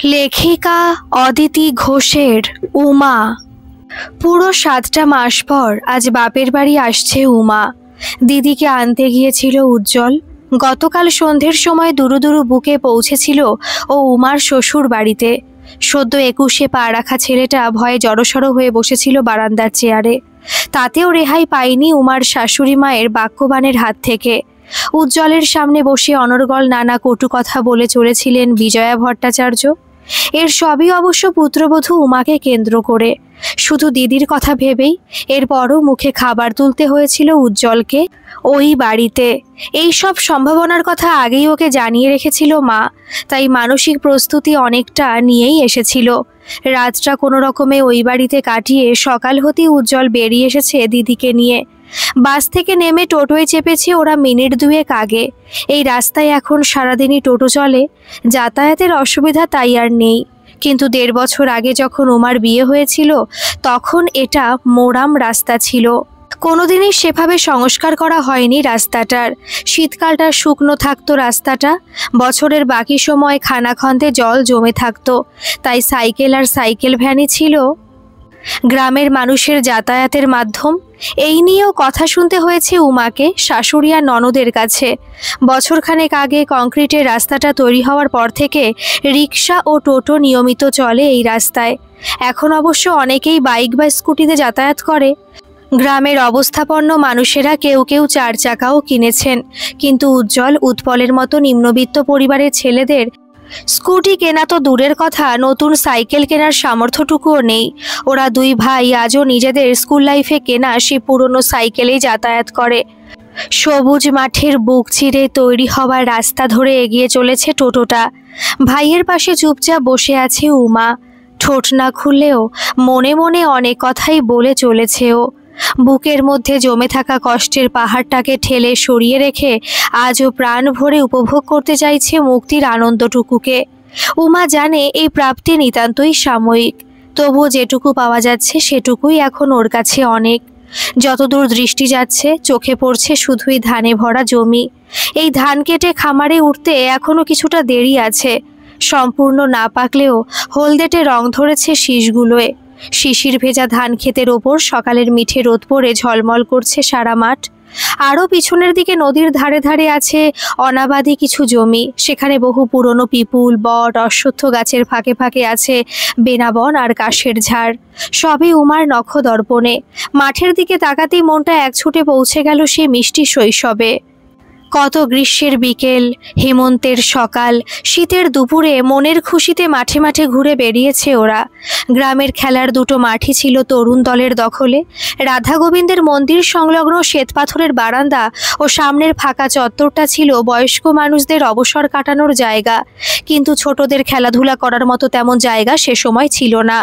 লেখিকা অদিতি ঘোষের উমা। পুরো 7টা মাস পর আজ বাপের বাড়ি আসছে উমা। দিদিকে আনতে গিয়েছিল উজ্জ্বল। গতকাল সন্ধ্যের সময় দুরু দুরু বুকে পৌঁছেছিল ও উমার শ্বশুর বাড়িতে। সদ্য 21-এ পা রাখা ছেলেটা ভয়ে জড়সড় হয়ে বসেছিল বারান্দার চেয়ারে। তাতেও রেহাই পায়নি উমার শাশুড়ি মায়ের বাক্যবাণের হাত থেকে। উজ্জ্বলের সামনে বসে অনর্গল নানা কটু কথা বলে চলেছিলেন বিজয়া ভট্টাচার্য। এর সবই অবশ্য পুত্রবধূ উমাকে কেন্দ্র করে। শুধু দিদির কথা ভেবেই এরপরও মুখে খাবার তুলতে হয়েছিল উজ্জ্বলকে ওই বাড়িতে। এই সব সম্ভাবনার কথা আগেই ওকে জানিয়ে রেখেছিল মা, তাই মানসিক প্রস্তুতি অনেকটা নিয়েই এসেছিল। রাতটা কোনো রকমে ওই বাড়িতে কাটিয়ে সকাল হতেই উজ্জ্বল বেরিয়ে এসেছে দিদিকে নিয়ে। বাস থেকে নেমে টোটোয় চেপেছে ওরা মিনিট 2 আগে। এই রাস্তায় এখন সারাদিনই টোটো চলে, যাতায়াতের অসুবিধা তাই আর নেই। কিন্তু 1.5 বছর আগে যখন উমার বিয়ে হয়েছিল তখন এটা মোরাম রাস্তা ছিল। কোনোদিনই সেভাবে সংস্কার করা হয়নি রাস্তাটার। শীতকালটা শুকনো থাকতো রাস্তাটা, বছরের বাকি সময় খানাখন্দে জল জমে থাকতো। তাই সাইকেল আর সাইকেল ভ্যানই ছিল গ্রামের মানুষের যাতায়াতের মাধ্যম। এই নিয়েও কথা শুনতে হয়েছে উমাকে শাশুড়ি আর ননদের কাছে। বছরখানেক আগে কংক্রিটের রাস্তাটা তৈরি হওয়ার পর থেকে রিক্সা ও টোটো নিয়মিত চলে এই রাস্তায়। এখন অবশ্য অনেকেই বাইক বা স্কুটিতে যাতায়াত করে। গ্রামের অবস্থাপন্ন মানুষেরা কেউ কেউ 4 চাকাও কিনেছেন, কিন্তু উজ্জ্বল উৎপলের মতো নিম্নবিত্ত পরিবারের ছেলেদের স্কুটি কেনা তো দূরের কথা, নতুন সাইকেল কেনার সামর্থ্যটুকুও নেই। ওরা 2 ভাই আজও নিজেদের স্কুল লাইফে কেনা সে পুরনো সাইকেলেই যাতায়াত করে। সবুজ মাঠের বুক চিরে তৈরি হওয়ার রাস্তা ধরে এগিয়ে চলেছে টোটোটা। ভাইয়ের পাশে চুপচাপ বসে আছে উমা। ঠোঁট না খুললেও মনে মনে অনেক কথাই বলে চলেছে ও। বুকের মধ্যে জমে থাকা কষ্টের পাহাড়টাকে ঠেলে সরিয়ে রেখে আজও প্রাণ ভরে উপভোগ করতে চাইছে মুক্তির আনন্দটুকুকে। উমা জানে এই প্রাপ্তি নিতান্তই সাময়িক, তবুও যেটুকু পাওয়া যাচ্ছে সেটুকুই এখন ওর কাছে অনেক। যতদূর দৃষ্টি যাচ্ছে চোখে পড়ছে শুধুই ধানে ভরা জমি। এই ধান কেটে খামারে উঠতে এখনো কিছুটা দেরি আছে। সম্পূর্ণ না পাকলেও হলদেটে রং ধরেছে শীষগুলোয়। শিশির ভেজা ধান ক্ষেতের ওপর সকালের মিঠে রোদ পড়ে ঝলমল করছে সারা মাঠ। আরও পিছনের দিকে নদীর ধারে ধারে আছে অনাবাদি কিছু জমি। সেখানে বহু পুরনো পিপুল, বট, অশ্বত্থ গাছের ফাঁকে ফাঁকে আছে বেনাবন আর কাশের ঝাড়। সবই উমার নখদর্পণে। মাঠের দিকে তাকাতেই মনটা এক ছুটে পৌঁছে গেল সে মিষ্টি শৈশবে। কত গ্রীষ্মের বিকেল, হেমন্তের সকাল, শীতের দুপুরে মনের খুশিতে মাঠে মাঠে ঘুরে বেরিয়েছে ওরা। গ্রামের খেলার 2টো মাঠই ছিল তরুণ দলের দখলে। রাধা গোবিন্দের মন্দির সংলগ্ন শ্বেতপাথরের বারান্দা ও সামনের ফাঁকা চত্বরটা ছিল বয়স্ক মানুষদের অবসর কাটানোর জায়গা। কিন্তু ছোটদের খেলাধুলা করার মতো তেমন জায়গা সে সময় ছিল না।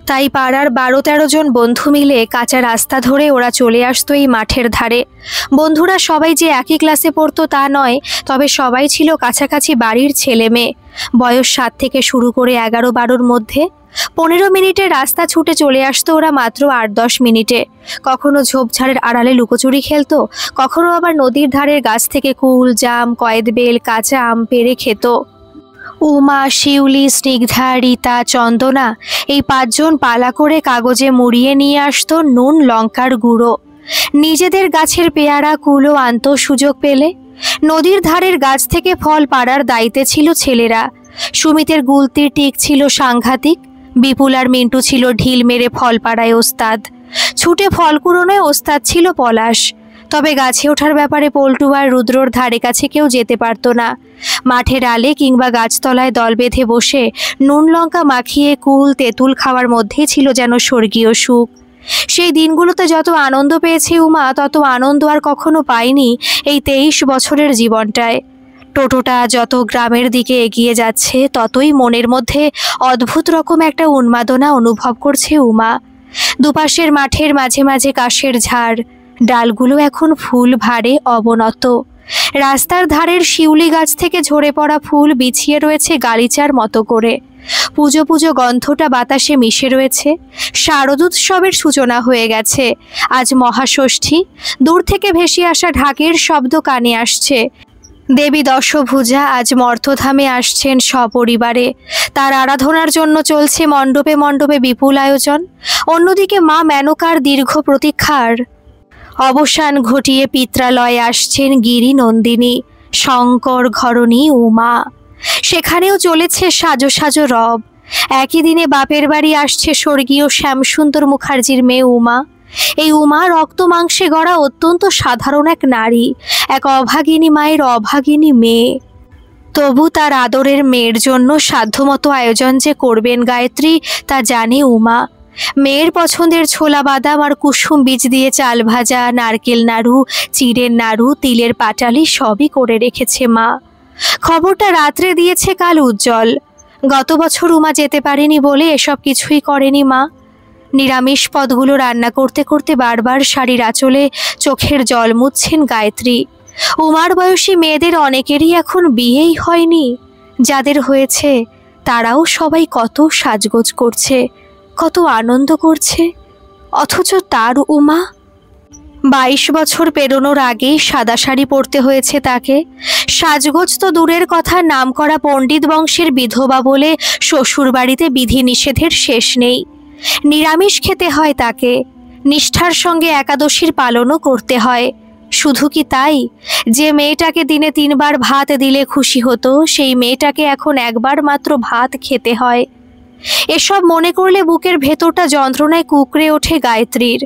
তাই পাড়ার 12-13 জন বন্ধু মিলে কাঁচা রাস্তা ধরে ওরা চলে আসতো এই মাঠের ধারে। বন্ধুরা সবাই যে একই ক্লাসে পড়তো তা নয়, তবে সবাই ছিল কাছাকাছি বাড়ির ছেলে মেয়ে। বয়স 7 থেকে শুরু করে 11-12-র মধ্যে। 15 মিনিটের রাস্তা ছুটে চলে আসতো ওরা মাত্র 8-10 মিনিটে। কখনো ঝোপঝাড়ের আড়ালে লুকোচুরি খেলতো, কখনো আবার নদীর ধারের গাছ থেকে কুল, জাম, কয়েদবেল, কাঁচা আম পেড়ে খেত। উমা, শিউলি, স্নিগ্ধা, রীতা, চন্দনা এই 5 জন পালা করে কাগজে মুড়িয়ে নিয়ে আসতো নুন, লঙ্কার গুঁড়ো। নিজেদের গাছের পেয়ারা কুলও আনতো সুযোগ পেলে। নদীর ধারের গাছ থেকে ফল পাড়ার দায়িত্বে ছিল ছেলেরা। সুমিতের গুলতির টিক ছিল সাংঘাতিক। বিপুল আর মিন্টু ছিল ঢিল মেরে ফল পাড়ায় ওস্তাদ। ছুটে ফল কুড়োনোয় ওস্তাদ ছিল পলাশ। তবে গাছে ওঠার ব্যাপারে পল্টু আর রুদ্রর ধারে কাছে কেউ যেতে পারতো না। মাঠের আলে কিংবা গাছতলায় দল বেঁধে বসে নুন লঙ্কা মাখিয়ে কুল, তেঁতুল খাওয়ার মধ্যেই ছিল যেন স্বর্গীয় সুখ। সেই দিনগুলোতে যত আনন্দ পেয়েছে উমা, তত আনন্দ আর কখনো পায়নি এই 23 বছরের জীবনটায়। টোটোটা যত গ্রামের দিকে এগিয়ে যাচ্ছে ততই মনের মধ্যে অদ্ভুত রকম একটা উন্মাদনা অনুভব করছে উমা। দুপাশের মাঠের মাঝে মাঝে কাশের ঝাড়, ডালগুলো এখন ফুল ভারে অবনত। রাস্তার ধারের শিউলি গাছ থেকে ঝরে পড়া ফুল বিছিয়ে রয়েছে গালিচার মতো করে। পুজো পুজো গন্ধটা বাতাসে মিশে রয়েছে। শারদোৎসবের সূচনা হয়ে গেছে। আজ মহাষষ্ঠী। দূর থেকে ভেসে আসা ঢাকের শব্দ কানে আসছে। দেবী দশভুজা আজ মর্তধামে আসছেন সপরিবারে। তার আরাধনার জন্য চলছে মণ্ডপে মণ্ডপে বিপুল আয়োজন। অন্যদিকে মা মেনকার দীর্ঘ প্রতীক্ষার অবসান ঘটিয়ে পিত্রালয়ে আসছেন গিরি নন্দিনী, শঙ্কর ঘরণী উমা। সেখানেও চলেছে সাজো সাজো রব। একই দিনে বাপের বাড়ি আসছে স্বর্গীয় শ্যামসুন্দর মুখার্জির মেয়ে উমা। এই উমা রক্ত মাংসে গড়া অত্যন্ত সাধারণ এক নারী, এক অভাগিনী মায়ের অভাগিনী মেয়ে। তবু তার আদরের মেয়ের জন্য সাধ্যমতো আয়োজন যে করবেন গায়ত্রী, তা জানে উমা। মেয়ের পছন্দের ছোলা বাদাম আর কুসুম বীজ দিয়ে চাল ভাজা, নারকেল নাড়ু, চিড়ের নাড়ু, তিলের পাটালি সবই করে রেখেছে মা। খবরটা রাত্রে দিয়েছে কাল উজ্জ্বল। গত বছর উমা যেতে পারেনি বলে এসব কিছুই করেনি মা। নিরামিষ পদগুলো রান্না করতে করতে বারবার শাড়ির আঁচলে চোখের জল মুছছেন গায়ত্রী। উমার বয়সী মেয়েদের অনেকেরই এখন বিয়েই হয়নি। যাদের হয়েছে তারাও সবাই কত সাজগোজ করছে, কত আনন্দ করছে, অথচ তার উমা 22 বছর পেরোনোর আগেই সাদা শাড়ি পরতে হয়েছে তাকে। সাজগোজ তো দূরের কথা, নামকরা পণ্ডিত বংশের বিধবা বলে শ্বশুর বাড়িতে বিধিনিষেধের শেষ নেই। নিরামিষ খেতে হয় তাকে, নিষ্ঠার সঙ্গে একাদশীর পালনও করতে হয়। শুধু কি তাই, যে মেয়েটাকে দিনে 3 বার ভাত দিলে খুশি হতো, সেই মেয়েটাকে এখন একবার মাত্র ভাত খেতে হয়। এসব মনে করলে বুকের ভেতরটা যন্ত্রণায় কুঁকড়ে ওঠে গায়ত্রীর।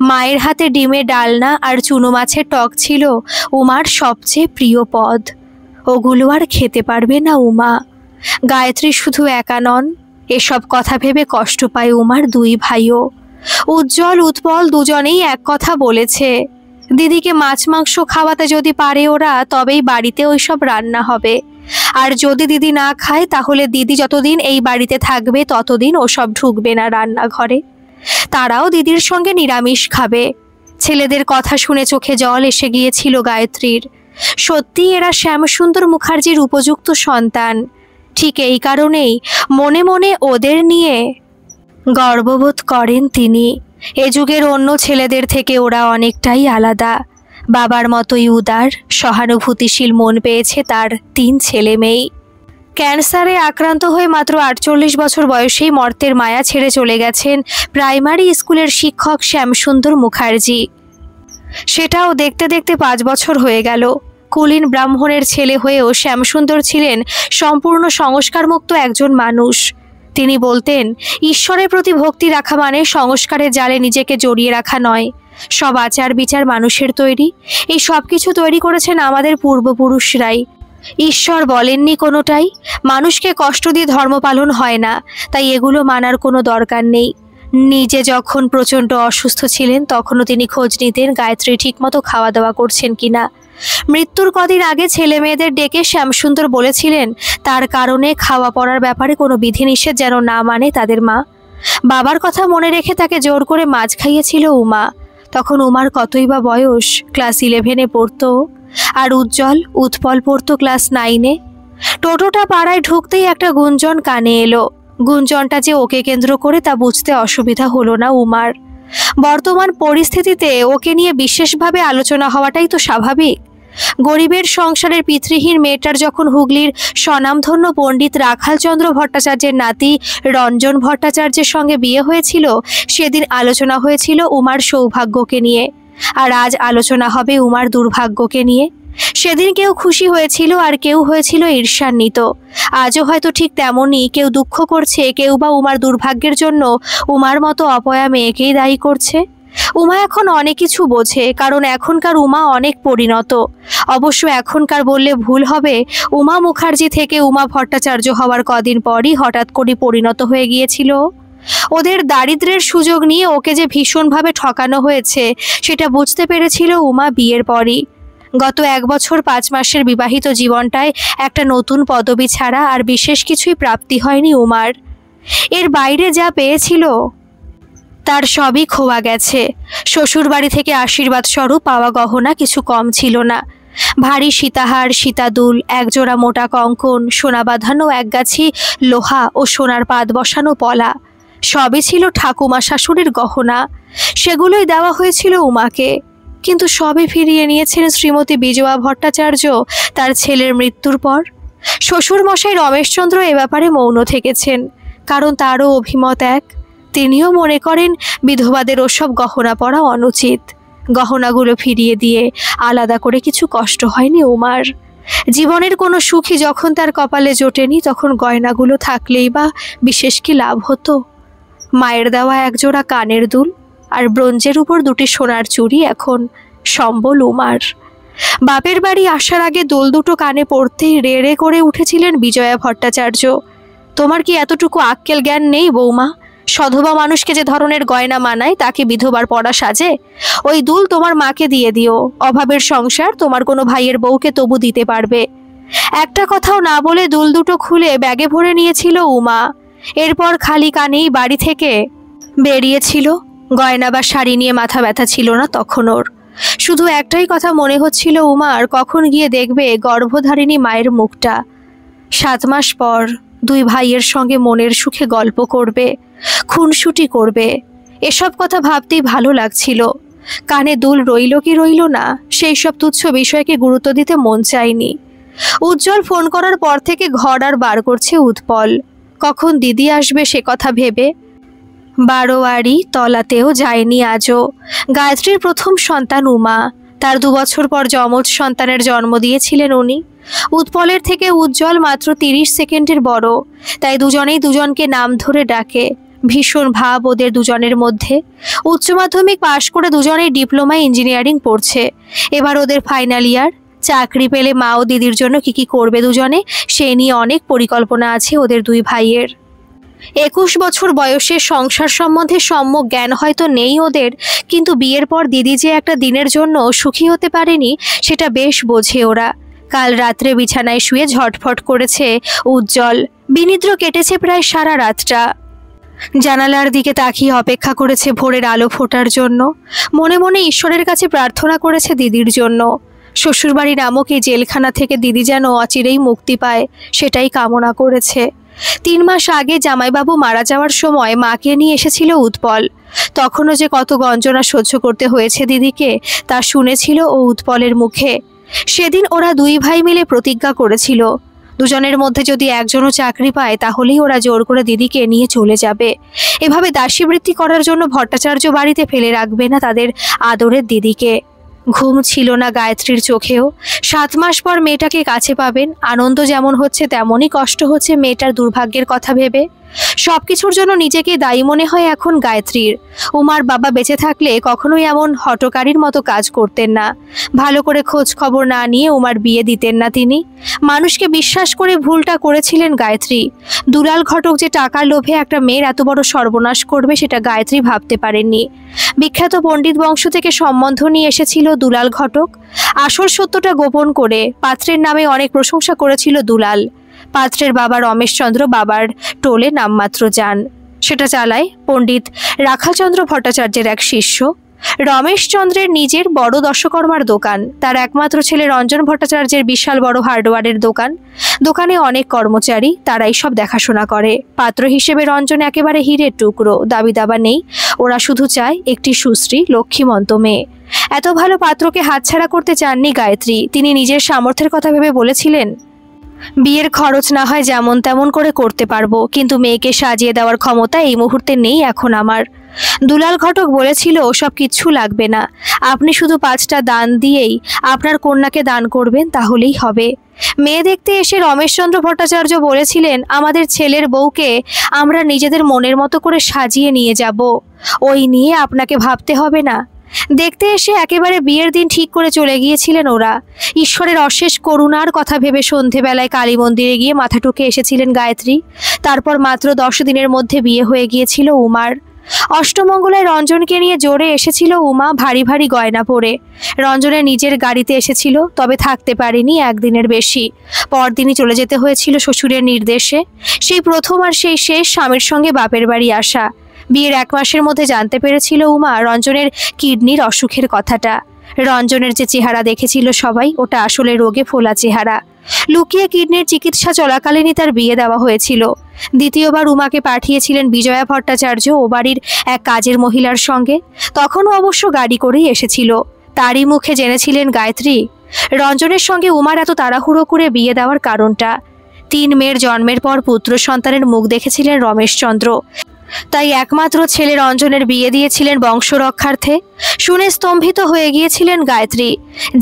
মায়ের হাতে ডিমে ডালনা আর চুনো মাছের টক ছিল উমার সবচেয়ে প্রিয় পদ। ওগুলো আর খেতে পারবে না উমা। গায়ত্রী শুধু একা নন, এসব কথা ভেবে কষ্ট পায় উমার 2 ভাইও। উজ্জ্বল উৎপল দুজনেই এক কথা বলেছে, দিদিকে মাছ মাংস খাওয়াতে যদি পারে ওরা, তবেই বাড়িতে ওইসব রান্না হবে। আর যদি দিদি না খায়, তাহলে দিদি যতদিন এই বাড়িতে থাকবে ততদিন ওসব ঢুকবে না রান্নাঘরে। তারাও দিদির সঙ্গে নিরামিষ খাবে। ছেলেদের কথা শুনে চোখে জল এসে গিয়েছিল গায়ত্রীর। সত্যি এরা শ্যামসুন্দর মুখার্জির উপযুক্ত সন্তান। ঠিক এই কারণেই মনে মনে ওদের নিয়ে গর্ববোধ করেন তিনি। এ যুগের অন্য ছেলেদের থেকে ওরা অনেকটাই আলাদা। বাবার মতোই উদার, সহানুভূতিশীল মন পেয়েছে তার 3 ছেলে মেয়ে। ক্যান্সারে আক্রান্ত হয়ে মাত্র 48 বছর বয়সেই মর্তের মায়া ছেড়ে চলে গেছেন প্রাইমারি স্কুলের শিক্ষক শ্যামসুন্দর মুখার্জি। সেটাও দেখতে দেখতে 5 বছর হয়ে গেল। কুলীন ব্রাহ্মণের ছেলে হয়েও শ্যামসুন্দর ছিলেন সম্পূর্ণ সংস্কারমুক্ত একজন মানুষ। তিনি বলতেন, ঈশ্বরের প্রতি ভক্তি রাখা মানে সংস্কারের জালে নিজেকে জড়িয়ে রাখা নয়। সব আচার বিচার মানুষের তৈরি। এই সব কিছু তৈরি করেছেন আমাদের পূর্বপুরুষরাই। ঈশ্বর বলেননি কোনোটাই। মানুষকে কষ্ট দিয়ে ধর্ম পালন হয় না, তাই এগুলো মানার কোনো দরকার নেই। নিজে যখন প্রচণ্ড অসুস্থ ছিলেন, তখনও তিনি খোঁজ নিতেন গায়ত্রী ঠিকমতো খাওয়া দাওয়া করছেন কিনা। মৃত্যুর কদিন আগে ছেলে মেয়েদের ডেকে শ্যামসুন্দর বলেছিলেন তার কারণে খাওয়া পড়ার ব্যাপারে কোনো বিধিনিষেধ যেন না মানে তাদের মা। বাবার কথা মনে রেখে তাকে জোর করে মাছ খাইয়েছিল উমা। তখন উমার কতই বা বয়স, ক্লাস 11-এ পড়তো। আর উজ্জ্বল উৎপল পড়তো ক্লাস 9-এ। টোটোটা পাড়ায় ঢুকতেই একটা গুঞ্জন কানে এলো। গুঞ্জনটা যে ওকে কেন্দ্র করে তা বুঝতে অসুবিধা হলো না উমার। বর্তমান পরিস্থিতিতে ওকে নিয়ে বিশেষভাবে আলোচনা হওয়াটাই তো স্বাভাবিক। গরিবের সংসারের পিতৃহীন মেয়েটার যখন হুগলির স্বনামধন্য পণ্ডিত রাখালচন্দ্র ভট্টাচার্যের নাতি রঞ্জন ভট্টাচার্যের সঙ্গে বিয়ে হয়েছিল, সেদিন আলোচনা হয়েছিল উমার সৌভাগ্যকে নিয়ে। আর আজ আলোচনা হবে উমার দুর্ভাগ্যকে নিয়ে। সেদিন কেউ খুশি হয়েছিল আর কেউ হয়েছিল ঈর্ষান্বিত। আজও হয়তো ঠিক তেমনই কেউ দুঃখ করছে, কেউ বা উমার দুর্ভাগ্যের জন্য উমার মতো অপয়া মেয়েকেই দায়ী করছে। উমা এখন অনেক কিছু বোঝে, কারণ এখনকার উমা অনেক পরিণত। অবশ্য এখনকার বললে ভুল হবে। উমা মুখার্জি থেকে উমা ভট্টাচার্য হওয়ার কদিন পরই হঠাৎ করে পরিণত হয়ে গিয়েছিল। ওদের দারিদ্র্যের সুযোগ নিয়ে ওকে যে ভীষণভাবে ঠকানো হয়েছে, সেটা বুঝতে পেরেছিল উমা বিয়ের পরই। গত 1 বছর 5 মাসের বিবাহিত জীবনটায় একটা নতুন পদবি ছাড়া আর বিশেষ কিছুই প্রাপ্তি হয়নি উমার। এর বাইরে যা পেয়েছিল তার সবই খোয়া গেছে। শ্বশুর বাড়ি থেকে আশীর্বাদ স্বরূপ পাওয়া গহনা কিছু কম ছিল না। ভারী সীতাহার, সীতাদুল, একজোড়া মোটা কঙ্কন, সোনা বাঁধানো একগাছি লোহা ও সোনার পাত বসানো পলা, সবই ছিল ঠাকুমা শাশুড়ির গহনা। সেগুলোই দেওয়া হয়েছিল উমাকে। কিন্তু সবে ফিরিয়ে নিয়েছেন শ্রীমতী বিজয়া ভট্টাচার্য তার ছেলের মৃত্যুর পর। শ্বশুরমশাই রমেশচন্দ্র এ ব্যাপারে মৌন থেকেছেন, কারণ তারও অভিমত এক। তিনিও মনে করেন বিধবাদের ওসব গহনা পরা অনুচিত। গহনাগুলো ফিরিয়ে দিয়ে আলাদা করে কিছু কষ্ট হয়নি উমার। জীবনের কোনো সুখী যখন তার কপালে জোটেনি, তখন গয়নাগুলো থাকলেই বা বিশেষ কি লাভ হতো? মায়ের দেওয়া একজোড়া কানের দুল আর ব্রোঞ্জের উপর দুটি সোনার চুড়ি এখন সম্বল উমার। বাপের বাড়ি আসার আগে দোল দুটো কানে পড়তেই রে রে করে উঠেছিলেন বিজয়া ভট্টাচার্য। তোমার কি এতটুকু আক্কেল জ্ঞান নেই বৌমা? সধবা মানুষকে যে ধরনের গয়না মানায় তাকে বিধবার পড়া সাজে? ওই দুল তোমার মাকে দিয়ে দিও, অভাবের সংসার তোমার কোনো ভাইয়ের বউকে তবু দিতে পারবে। একটা কথাও না বলে দুল দুটো খুলে ব্যাগে ভরে নিয়েছিল উমা। এরপর খালি কানেই বাড়ি থেকে বেরিয়েছিল। গয়না বা শাড়ি নিয়ে মাথা ব্যথা ছিল না তখন ওর। শুধু একটাই কথা মনে হচ্ছিল উমার, কখন গিয়ে দেখবে গর্ভধারিণী মায়ের মুখটা। 7 মাস পর দুই ভাইয়ের সঙ্গে মনের সুখে গল্প করবে, খুনসুটি করবে। এসব কথা ভাবতেই ভালো লাগছিল। কানে দুল রইল কি রইল না, সেই সব তুচ্ছ বিষয়কে গুরুত্ব দিতে মন চায়নি। উজ্জ্বল ফোন করার পর থেকে ঘর আর বার করছে উৎপল। কখন দিদি আসবে সে কথা ভেবে বারোয়ারি তলাতেও যায়নি আজও। গায়ত্রীর প্রথম সন্তান উমা, তার 2 বছর পর যমজ সন্তানের জন্ম দিয়েছিলেন উনি। উৎপলের থেকে উজ্জ্বল মাত্র 30 সেকেন্ডের বড়, তাই দুজনেই দুজনকে নাম ধরে ডাকে। ভীষণ ভাব ওদের দুজনের মধ্যে। উচ্চ মাধ্যমিক পাশ করে দুজনেই ডিপ্লোমা ইঞ্জিনিয়ারিং পড়ছে। এবার ওদের ফাইনাল ইয়ার। চাকরি পেলে মা ও দিদির জন্য কি করবে দুজনে, সে নিয়ে অনেক পরিকল্পনা আছে ওদের দুই ভাইয়ের। 21 বছর বয়সে সংসার সম্বন্ধে সম্যক জ্ঞান হয়তো নেই ওদের, কিন্তু বিয়ের পর দিদি যে একটা দিনের জন্য সুখী হতে পারেনি সেটা বেশ বোঝে ওরা। কাল রাত্রে বিছানায় শুয়ে ঝটফট করেছে উজ্জ্বল। বিনিদ্র কেটেছে প্রায় সারা রাতটা। জানালার দিকে তাকিয়ে অপেক্ষা করেছে ভোরের আলো ফোটার জন্য। মনে মনে ঈশ্বরের কাছে প্রার্থনা করেছে দিদির জন্য। শ্বশুরবাড়ি নামক এই জেলখানা থেকে দিদি যেন অচিরেই মুক্তি পায়, সেটাই কামনা করেছে। 3 মাস আগে জামাইবাবু মারা যাওয়ার সময় মাকে নিয়ে এসেছিল উৎপল। তখনও যে কত গঞ্জনা সহ্য করতে হয়েছে দিদিকে তা শুনেছিল ও উৎপলের মুখে। সেদিন ওরা দুই ভাই মিলে প্রতিজ্ঞা করেছিল, দুজনের মধ্যে যদি একজনও চাকরি পায় তাহলেই ওরা জোর করে দিদিকে নিয়ে চলে যাবে। এভাবে দাসীবৃত্তি করার জন্য ভট্টাচার্য বাড়িতে ফেলে রাখবে না তাদের আদরের দিদিকে। ঘুম ছিল না গায়ত্রীর চোখেও। 7 মাস পর মেয়েটাকে কাছে পাবেন, আনন্দ যেমন হচ্ছে তেমনই কষ্ট হচ্ছে মেয়েটার দুর্ভাগ্যের কথা ভেবে। সবকিছুর জন্য নিজেকে দায়ী মনে হয় এখন গায়ত্রীর। উমার বাবা বেঁচে থাকলে কখনোই এমন হঠকারীর মতো কাজ করতেন না। ভালো করে খোঁজ খবর না নিয়ে উমার বিয়ে দিতেন না তিনি। মানুষকে বিশ্বাস করে ভুলটা করেছিলেন গায়ত্রী। দুলাল ঘটক যে টাকার লোভে একটা মেয়ের এত বড় সর্বনাশ করবে সেটা গায়ত্রী ভাবতে পারেননি। বিখ্যাত পণ্ডিত বংশ থেকে সম্বন্ধ নিয়ে এসেছিল দুলাল ঘটক। আসল সত্যটা গোপন করে পাত্রের নামে অনেক প্রশংসা করেছিল দুলাল। পাত্রের বাবা রমেশচন্দ্র বাবার টোলে নামমাত্র যান। সেটা চালায় পণ্ডিত রাখালচন্দ্র ভট্টাচার্যের এক শিষ্য। রমেশচন্দ্রের নিজের বড় দশকর্মার দোকান, তার একমাত্র ছেলে রঞ্জন ভট্টাচার্যের বিশাল বড় হার্ডওয়্যারের দোকান। দোকানে অনেক কর্মচারী, তারাই সব দেখাশোনা করে। পাত্র হিসেবে রঞ্জন একেবারে হীরের টুকরো, দাবি দাবা নেই। ওরা শুধু চায় একটি সুশ্রী লক্ষ্মীমন্ত মেয়ে। এত ভালো পাত্রকে হাতছাড়া করতে চাননি গায়ত্রী। তিনি নিজের সামর্থ্যের কথা ভেবে বলেছিলেন, বিয়ের খরচ না হয় যেমন তেমন করে করতে পারবো, কিন্তু মেয়েকে সাজিয়ে দেওয়ার ক্ষমতা এই মুহূর্তে নেই এখন আমার। দুলাল ঘটক বলেছিল ওসব কিচ্ছু লাগবে না, আপনি শুধু 5টা দান দিয়েই আপনার কন্যাকে দান করবেন, তাহলেই হবে। মেয়ে দেখতে এসে রমেশচন্দ্র ভট্টাচার্য বলেছিলেন, আমাদের ছেলের বউকে আমরা নিজেদের মনের মতো করে সাজিয়ে নিয়ে যাব, ওই নিয়ে আপনাকে ভাবতে হবে না। দেখতে এসে একেবারে বিয়ের দিন ঠিক করে চলে গিয়েছিলেন ওরা। ঈশ্বরের অশেষ করুণার কথা ভেবে সন্ধেবেলায় কালী মন্দিরে গিয়ে মাথা ঠুকে এসেছিলেন গায়ত্রী। তারপর মাত্র 10 দিনের মধ্যে বিয়ে হয়ে গিয়েছিল উমার। অষ্টমঙ্গলায় রঞ্জনকে নিয়ে জোরে এসেছিল উমা, ভারী ভারী গয়না পরে। রঞ্জনের নিজের গাড়িতে এসেছিল, তবে থাকতে পারেনি একদিনের বেশি। পরদিনই চলে যেতে হয়েছিল শ্বশুরের নির্দেশে। সেই প্রথম আর সেই শেষ স্বামীর সঙ্গে বাপের বাড়ি আসা। বিয়ের 1 মাসের মধ্যে জানতে পেরেছিল উমা রঞ্জনের কিডনির অসুখের কথাটা। রঞ্জনের যে চেহারা দেখেছিল সবাই, ওটা আসলে রোগে ফোলা চেহারা। লুকিয়ে কিডনির চিকিৎসা চলাকালীনই তার বিয়ে দেওয়া হয়েছিল। দ্বিতীয়বার উমাকে পাঠিয়েছিলেন বিজয়া ভট্টাচার্য ও বাড়ির এক কাজের মহিলার সঙ্গে। তখনও অবশ্য গাড়ি করেই এসেছিল। তারই মুখে জেনেছিলেন গায়ত্রী রঞ্জনের সঙ্গে উমার এত তাড়াহুড়ো করে বিয়ে দেওয়ার কারণটা। 3 মেয়ের জন্মের পর পুত্র সন্তানের মুখ দেখেছিলেন রমেশচন্দ্র, তাই একমাত্র ছেলে রঞ্জনের বিয়ে দিয়েছিলেন বংশরক্ষার্থে। শুনে স্তম্ভিত হয়ে গিয়েছিলেন গায়ত্রী।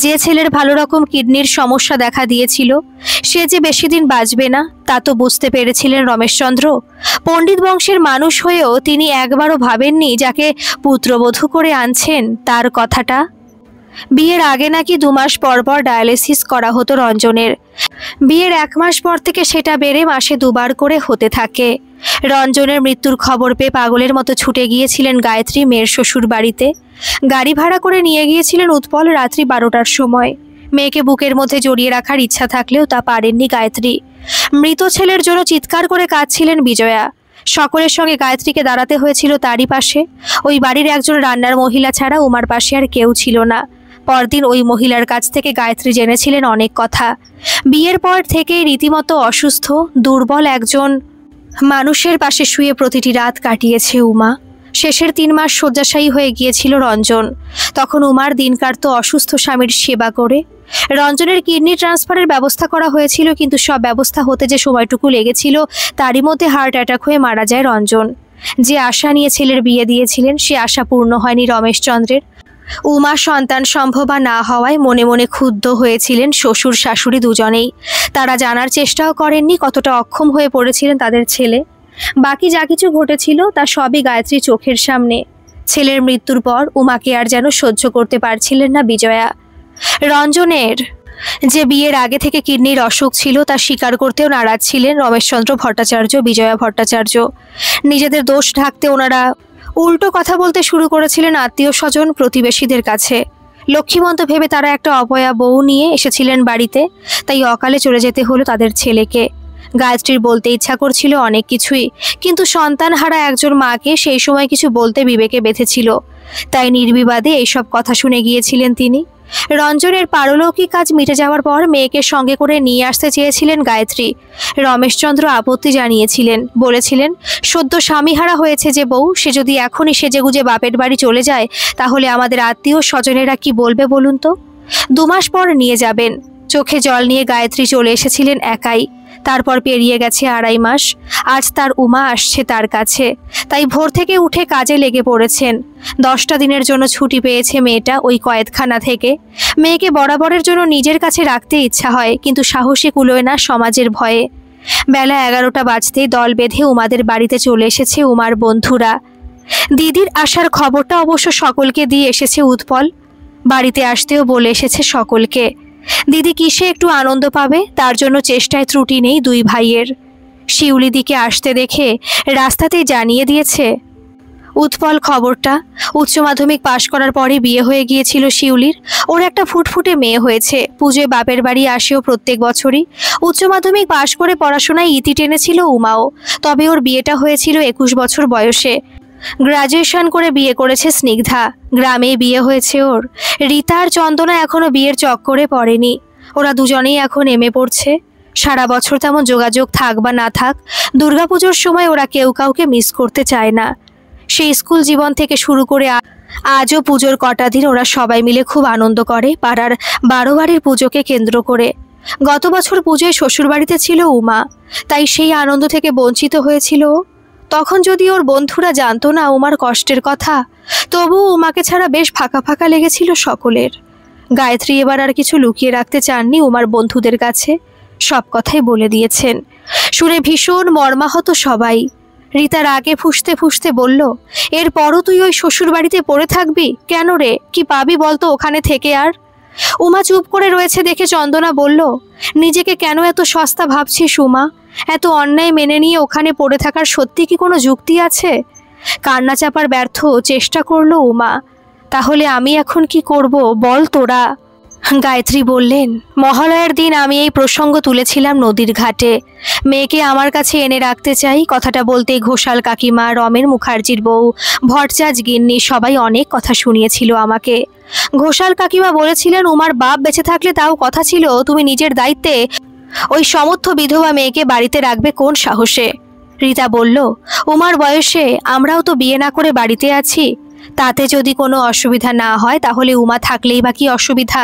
যে ছেলের ভালো রকম কিডনির সমস্যা দেখা দিয়েছিল সে যে বেশি দিন বাঁচবে না তা তো বুঝতে পেরেছিলেন রমেশচন্দ্র। পণ্ডিত বংশের মানুষ হয়েও তিনি একবারও ভাবেননি যাকে পুত্রবধূ করে আনছেন তার কথাটা। বিয়ের আগে নাকি 2 মাস পর পর ডায়ালিসিস করা হতো রঞ্জনের। বিয়ের 1 মাস পর থেকে সেটা বেড়ে মাসে 2 বার করে হতে থাকে। রঞ্জনের মৃত্যুর খবর পেয়ে পাগলের মতো ছুটে গিয়েছিলেন গায়ত্রী মেয়ের শ্বশুর বাড়িতে। গাড়ি ভাড়া করে নিয়ে গিয়েছিলেন উৎপল রাত্রি 12টার সময়। মেয়েকে বুকের মধ্যে জড়িয়ে রাখার ইচ্ছা থাকলেও তা পারেননি গায়ত্রী। মৃত ছেলের জন্য চিৎকার করে কাঁদছিলেন বিজয়া। সকলের সঙ্গে গায়ত্রীকে দাঁড়াতে হয়েছিল তারই পাশে। ওই বাড়ির একজন রান্নার মহিলা ছাড়া উমার পাশে আর কেউ ছিল না। পরদিন ওই মহিলার কাছ থেকে গায়ত্রী জেনেছিলেন অনেক কথা। বিয়ের পর থেকেই রীতিমতো অসুস্থ দুর্বল একজন মানুষের পাশে শুয়ে প্রতিটি রাত কাটিয়েছে উমা। শেষের 3 মাস শয্যাশায়ী হয়ে গিয়েছিল রঞ্জন। তখন উমার দিন কাটত অসুস্থ স্বামীর সেবা করে। রঞ্জনের কিডনি ট্রান্সফারের ব্যবস্থা করা হয়েছিল, কিন্তু সব ব্যবস্থা হতে যে সময়টুকু লেগেছিল তারই মধ্যে হার্ট অ্যাটাক হয়ে মারা যায় রঞ্জন। যে আশা নিয়ে ছেলের বিয়ে দিয়েছিলেন সে আশা পূর্ণ হয়নি রমেশচন্দ্রের। উমা সন্তান সম্ভবা না হওয়ায় মনে মনে ক্ষুব্ধ হয়েছিলেন শ্বশুর শাশুড়ি দুজনেই। তারা জানার চেষ্টাও করেননি কতটা অক্ষম হয়ে পড়েছিলেন তাদের ছেলে। বাকি যা কিছু ঘটেছিল তা সবই গায়ত্রী চোখের সামনে। ছেলের মৃত্যুর পর উমাকে আর যেন সহ্য করতে পারছিলেন না বিজয়া। রঞ্জনের যে বিয়ের আগে থেকে কিডনির অসুখ ছিল তা স্বীকার করতেও নারাজ ছিলেন রমেশচন্দ্র ভট্টাচার্য, বিজয়া ভট্টাচার্য। নিজেদের দোষ ঢাকতে ওনারা উল্টো কথা বলতে শুরু করেছিলেন আত্মীয় স্বজন প্রতিবেশীদের কাছে। লক্ষ্মীমন্ত ভেবে তারা একটা অপয়া বউ নিয়ে এসেছিলেন বাড়িতে, তাই অকালে চলে যেতে হলো তাদের ছেলেকে। গায়ত্রীর বলতে ইচ্ছা করছিল অনেক কিছুই, কিন্তু সন্তানহারা একজন মাকে সেই সময় কিছু বলতে বিবেকে বেঁধেছিল, তাই নির্বিবাদে এইসব কথা শুনে গিয়েছিলেন তিনি। রঞ্জনের পারলৌকিক কাজ মিটে যাওয়ার পর মেয়েকে সঙ্গে করে নিয়ে আসতে চেয়েছিলেন গায়ত্রী। রমেশচন্দ্র আপত্তি জানিয়েছিলেন, বলেছিলেন সদ্য স্বামীহারা হয়েছে যে বউ, সে যদি এখনই সেজেগুজে বাপের বাড়ি চলে যায় তাহলে আমাদের আত্মীয় স্বজনেরা কি বলবে বলুন তো। 2 মাস পর নিয়ে যাবেন। চোখে জল নিয়ে গায়ত্রী চলে এসেছিলেন একাই। তারপর পেরিয়ে গেছে 2.5 মাস। আজ তার উমা আসছে তার কাছে, তাই ভোর থেকে উঠে কাজে লেগে পড়েছেন। 10টা দিনের জন্য ছুটি পেয়েছে মেয়েটা ওই কয়েদখানা থেকে। মেয়েকে বরাবরের জন্য নিজের কাছে রাখতে ইচ্ছা হয়, কিন্তু সাহসী কুলোয় না সমাজের ভয়ে। বেলা 11টা বাজতেই দল বেঁধে উমাদের বাড়িতে চলে এসেছে উমার বন্ধুরা। দিদির আসার খবরটা অবশ্য সকলকে দিয়ে এসেছে উৎপল। বাড়িতে আসতেও বলে এসেছে সকলকে। দিদি কিসে একটু আনন্দ পাবে তার জন্য চেষ্টায় ত্রুটি নেই 2 ভাইয়ের। শিউলিদিকে আসতে দেখে রাস্তাতেই জানিয়ে দিয়েছে উৎপল খবরটা। উচ্চ মাধ্যমিক পাশ করার পরে বিয়ে হয়ে গিয়েছিল শিউলির। ওর একটা ফুটফুটে মেয়ে হয়েছে। পুজোয় বাপের বাড়ি আসেও প্রত্যেক বছরই। উচ্চ মাধ্যমিক পাশ করে পড়াশোনায় ইতি টেনেছিল উমাও, তবে ওর বিয়েটা হয়েছিল 21 বছর বয়সে। গ্রাজুয়েশন করে বিয়ে করেছে স্নিগ্ধা। গ্রামেই বিয়ে হয়েছে ওর। রীতা আর চন্দনা এখনো বিয়ের চক্করে পড়েনি। ওরা দুজনেই এখন এমএ পড়ছে। সারা বছর তেমন যোগাযোগ থাক বা না থাক, দুর্গাপুজোর সময় ওরা কেউ কাউকে মিস করতে চায় না। সেই স্কুল জীবন থেকে শুরু করে আজও পুজোর কটা দিন ওরা সবাই মিলে খুব আনন্দ করে পাড়ার 12 বাড়ির পুজোকে কেন্দ্র করে। গত বছর পুজোয় শ্বশুরবাড়িতে ছিল উমা, তাই সেই আনন্দ থেকে বঞ্চিত হয়েছিল। তখন যদি ওর বন্ধুরা জানতো না উমার কষ্টের কথা, তবুও উমাকে ছাড়া বেশ ফাঁকা ফাঁকা লেগেছিল সকলের। গায়ত্রী এবার আর কিছু লুকিয়ে রাখতে চাননি উমার বন্ধুদের কাছে, সব কথাই বলে দিয়েছেন। শুনে ভীষণ মর্মাহত সবাই। রীতা রাগে ফুঁসতে ফুঁসতে বলল, এরপরও তুই ওই শ্বশুর বাড়িতে পড়ে থাকবি কেন রে? কি পাবি বলতো ওখানে থেকে আর? উমা চুপ করে রয়েছে দেখে চন্দনা বলল, নিজেকে কেন এত সস্তা ভাবছিস উমা? এত অন্যায় মেনে নিয়ে ওখানে পড়ে থাকার সত্যি কি কোনো যুক্তি আছে? কান্না চাপার ব্যর্থ চেষ্টা করলো উমা। তাহলে আমি এখন কি করব বল তোরা? গায়ত্রী বললেন, মহালয়ার দিন আমি এই প্রসঙ্গ তুলেছিলাম নদীর ঘাটে। মেয়েকে আমার কাছে এনে রাখতে চাই। কথাটা বলতেই ঘোষাল কাকিমা, রমেন মুখার্জির বউ, ভট্টাচ গিন্নি সবাই অনেক কথা শুনিয়েছিল আমাকে। ঘোষাল কাকিমা বলেছিলেন, উমার বাপ বেঁচে থাকলে তাও কথা ছিল তুমি নিজের দায়িত্বে ওই সমর্থ বিধবা মেয়েকে বাড়িতে রাখবে কোন সাহসে? রীতা বলল, উমার বয়সে আমরাও তো বিয়ে না করে বাড়িতে আছি, তাতে যদি কোনো অসুবিধা না হয় তাহলে উমা থাকলেই বা কি অসুবিধা?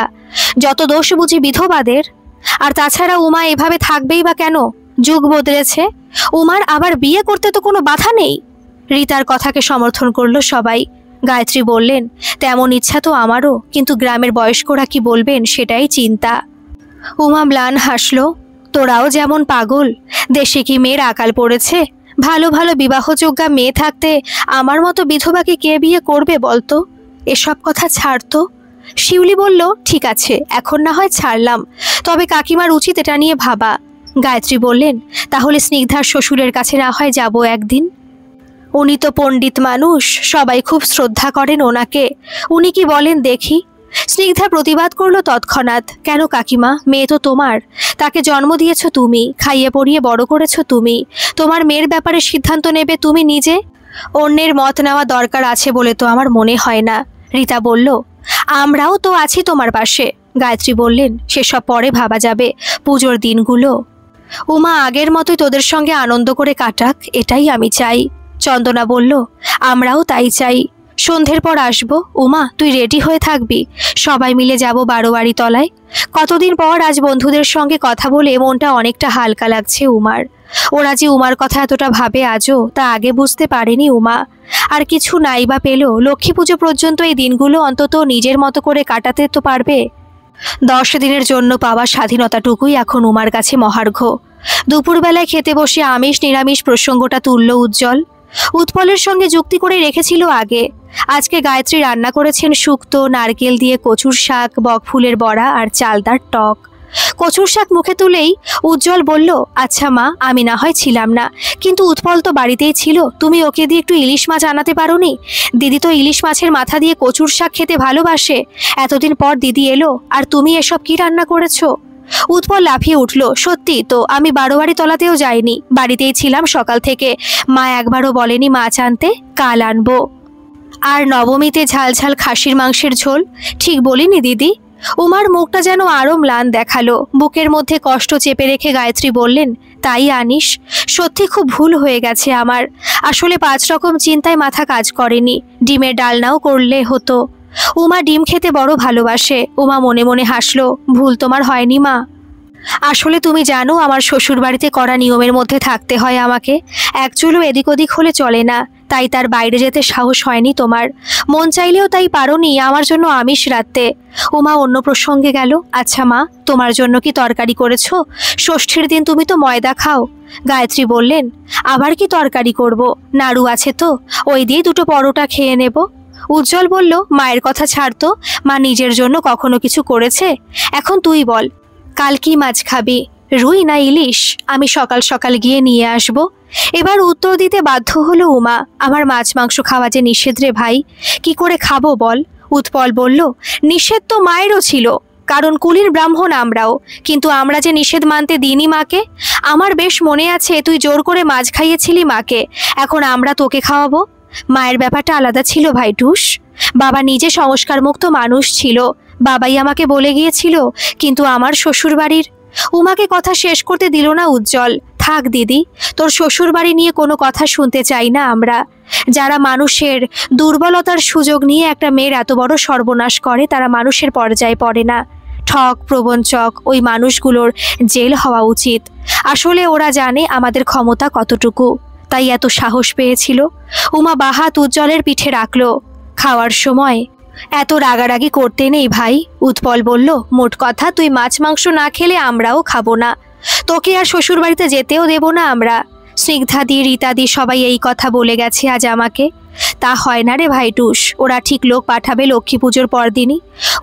যত দোষ বুঝি বিধবাদের। আর তাছাড়া উমা এভাবে থাকবেই বা কেন? যুগ বদলেছে, উমার আবার বিয়ে করতে তো কোনো বাধা নেই। রীতার কথাকে সমর্থন করলো সবাই। গায়ত্রী বললেন, তেমন ইচ্ছা তো আমারও, কিন্তু গ্রামের বয়স্করা কি বলবেন সেটাই চিন্তা। উমা ম্লান হাসল। তোরাও যেমন পাগল, দেশে কি মেয়ের আকাল পড়েছে? ভালো ভালো বিবাহযোগ্যা মেয়ে থাকতে আমার মতো বিধবাকে কে বিয়ে করবে বলতো? এসব কথা ছাড়তো। শিউলি বলল, ঠিক আছে, এখন না হয় ছাড়লাম, তবে কাকিমার উচিত এটা নিয়ে ভাবা। গায়ত্রী বললেন, তাহলে স্নিগ্ধার শ্বশুরের কাছে না হয় যাব একদিন। উনি তো পণ্ডিত মানুষ, সবাই খুব শ্রদ্ধা করেন ওনাকে। উনি কি বলেন দেখি? স্নিগ্ধা প্রতিবাদ করলো তৎক্ষণাৎ, কেন কাকিমা, মেয়ে তো তোমার, তাকে জন্ম দিয়েছ তুমি, খাইয়ে পড়িয়ে বড় করেছ তুমি, তোমার মেয়ের ব্যাপারে সিদ্ধান্ত নেবে তুমি নিজে? অন্যের মত নেওয়া দরকার আছে বলে তো আমার মনে হয় না। রীতা বলল, আমরাও তো আছি তোমার পাশে। গায়ত্রী বললেন, সেসব পরে ভাবা যাবে, পুজোর দিনগুলো। উমা আগের মতোই তোদের সঙ্গে আনন্দ করে কাটাক, এটাই আমি চাই। চন্দনা বলল, আমরাও তাই চাই। সন্ধ্যের পর আসবো। উমা, তুই রেডি হয়ে থাকবি, সবাই মিলে যাব বারোয়ারি তলায়। কতদিন পর আজ বন্ধুদের সঙ্গে কথা বলে মনটা অনেকটা হালকা লাগছে উমার। ওরা যে উমার কথা এতটা ভাবে আজও, তা আগে বুঝতে পারেনি উমা। আর কিছু নাই বা পেল, লক্ষ্মী পুজো পর্যন্ত এই দিনগুলো অন্তত নিজের মতো করে কাটাতে তো পারবে। 10 দিনের জন্য পাওয়া স্বাধীনতাটুকুই এখন উমার কাছে মহার্ঘ। দুপুরবেলায় খেতে বসে আমিষ নিরামিষ প্রসঙ্গটা তুলল উজ্জ্বল। উৎপলের সঙ্গে যুক্তি করে রেখেছিল আগে। আজকে গায়ত্রী রান্না করেছেন শুক্তো, নারকেল দিয়ে কচুর শাক, বকফুলের বড়া আর চালতার টক। কচুর শাক মুখে তুলেই উজ্জ্বল বলল, আচ্ছা মা, আমি না হয় ছিলাম না, কিন্তু উৎপল তো বাড়িতেই ছিল, তুমি ওকে দিয়ে একটু ইলিশ মাছ আনাতে পারোনি? দিদি তো ইলিশ মাছের মাথা দিয়ে কচুর শাক খেতে ভালোবাসে। এতদিন পর দিদি এলো, আর তুমি এসব কি রান্না করেছো? উৎপল লাফিয়ে উঠল, সত্যি তো, আমি বারোয়ারি তলাতেও যাইনি, বাড়িতেই ছিলাম সকাল থেকে। মা একবারও বলেনি মাছ আনতে, কাল আনবো। আর নবমীতে ঝাল ঝাল খাসির মাংসের ঝোল, ঠিক বলিনি দিদি? উমার মুখটা যেন আরও ম্লান দেখালো। বুকের মধ্যে কষ্ট চেপে রেখে গায়ত্রী বললেন, তাই আনিস? সত্যি খুব ভুল হয়ে গেছে আমার। আসলে 5 রকম চিন্তায় মাথা কাজ করেনি। ডিমের ডালনাও করলে হতো। উমা ডিম খেতে বড় ভালোবাসে। উমা মনে মনে হাসলো, ভুল তোমার হয়নি মা। আসলে তুমি জানো, আমার শ্বশুর বাড়িতে করা নিয়মের মধ্যে থাকতে হয় আমাকে। এক চুলও এদিক ওদিক হলে চলে না, তাই তার বাইরে যেতে সাহস হয়নি তোমার। মন চাইলেও তাই পারোনি আমার জন্য আমিষ রাঁধতে। উমা অন্য প্রসঙ্গে গেল, আচ্ছা মা, তোমার জন্য কি তরকারি করেছো? ষষ্ঠীর দিন তুমি তো ময়দা খাও। গায়ত্রী বললেন, আবার কি তরকারি করব? নাড়ু আছে তো, ওই দিয়ে 2টো পরোটা খেয়ে নেব। উজ্জ্বল বলল, মায়ের কথা ছাড়তো, মা নিজের জন্য কখনো কিছু করেছে? এখন তুই বল, কাল কি মাছ খাবি, রুই না ইলিশ? আমি সকাল সকাল গিয়ে নিয়ে আসব। এবার উত্তর দিতে বাধ্য হলো উমা, আমার মাছ মাংস খাওয়া যে নিষেধ রে ভাই, কি করে খাবো বল? উৎপল বলল, নিষেধ তো মায়েরও ছিল, কারণ কুলীর ব্রাহ্মণ আমরাও, কিন্তু আমরা যে নিষেধ মানতে দিইনি মাকে। আমার বেশ মনে আছে তুই জোর করে মাছ খাইয়েছিলি মাকে, এখন আমরা তোকে খাওয়াবো। মায়ের ব্যাপারটা আলাদা ছিল ভাইটুস। বাবা নিজে সংস্কারমুক্ত মানুষ ছিল, বাবাই আমাকে বলে গিয়েছিল, কিন্তু আমার শ্বশুরবাড়ির। উমাকে কথা শেষ করতে দিল না উজ্জ্বল। থাক দিদি, তোর শ্বশুর বাড়ি নিয়ে কোনো কথা শুনতে চাই না আমরা। যারা মানুষের দুর্বলতার সুযোগ নিয়ে একটা মেয়ের এত বড় সর্বনাশ করে, তারা মানুষের পর্যায়ে পড়ে না। ঠক প্রবঞ্চক ওই মানুষগুলোর জেল হওয়া উচিত। আসলে ওরা জানে আমাদের ক্ষমতা কতটুকু, তাই এত সাহস পেয়েছিল। উমা বাহাত উজ্জ্বলের পিঠে রাখলো। খাওয়ার সময় এত রাগারাগি করতে নেই ভাই। উৎপল বলল, মোট কথা তুই মাছ মাংস না খেলে আমরাও খাবো না, তোকে আর শ্বশুর বাড়িতে যেতেও দেব না আমরা। স্নিগ্ধাদি, রীতাদি সবাই এই কথা বলে গেছে আজ আমাকে। তা হয় না রে ভাইটুস, ওরা ঠিক লোক পাঠাবে লক্ষ্মী পুজোর পরদিনই।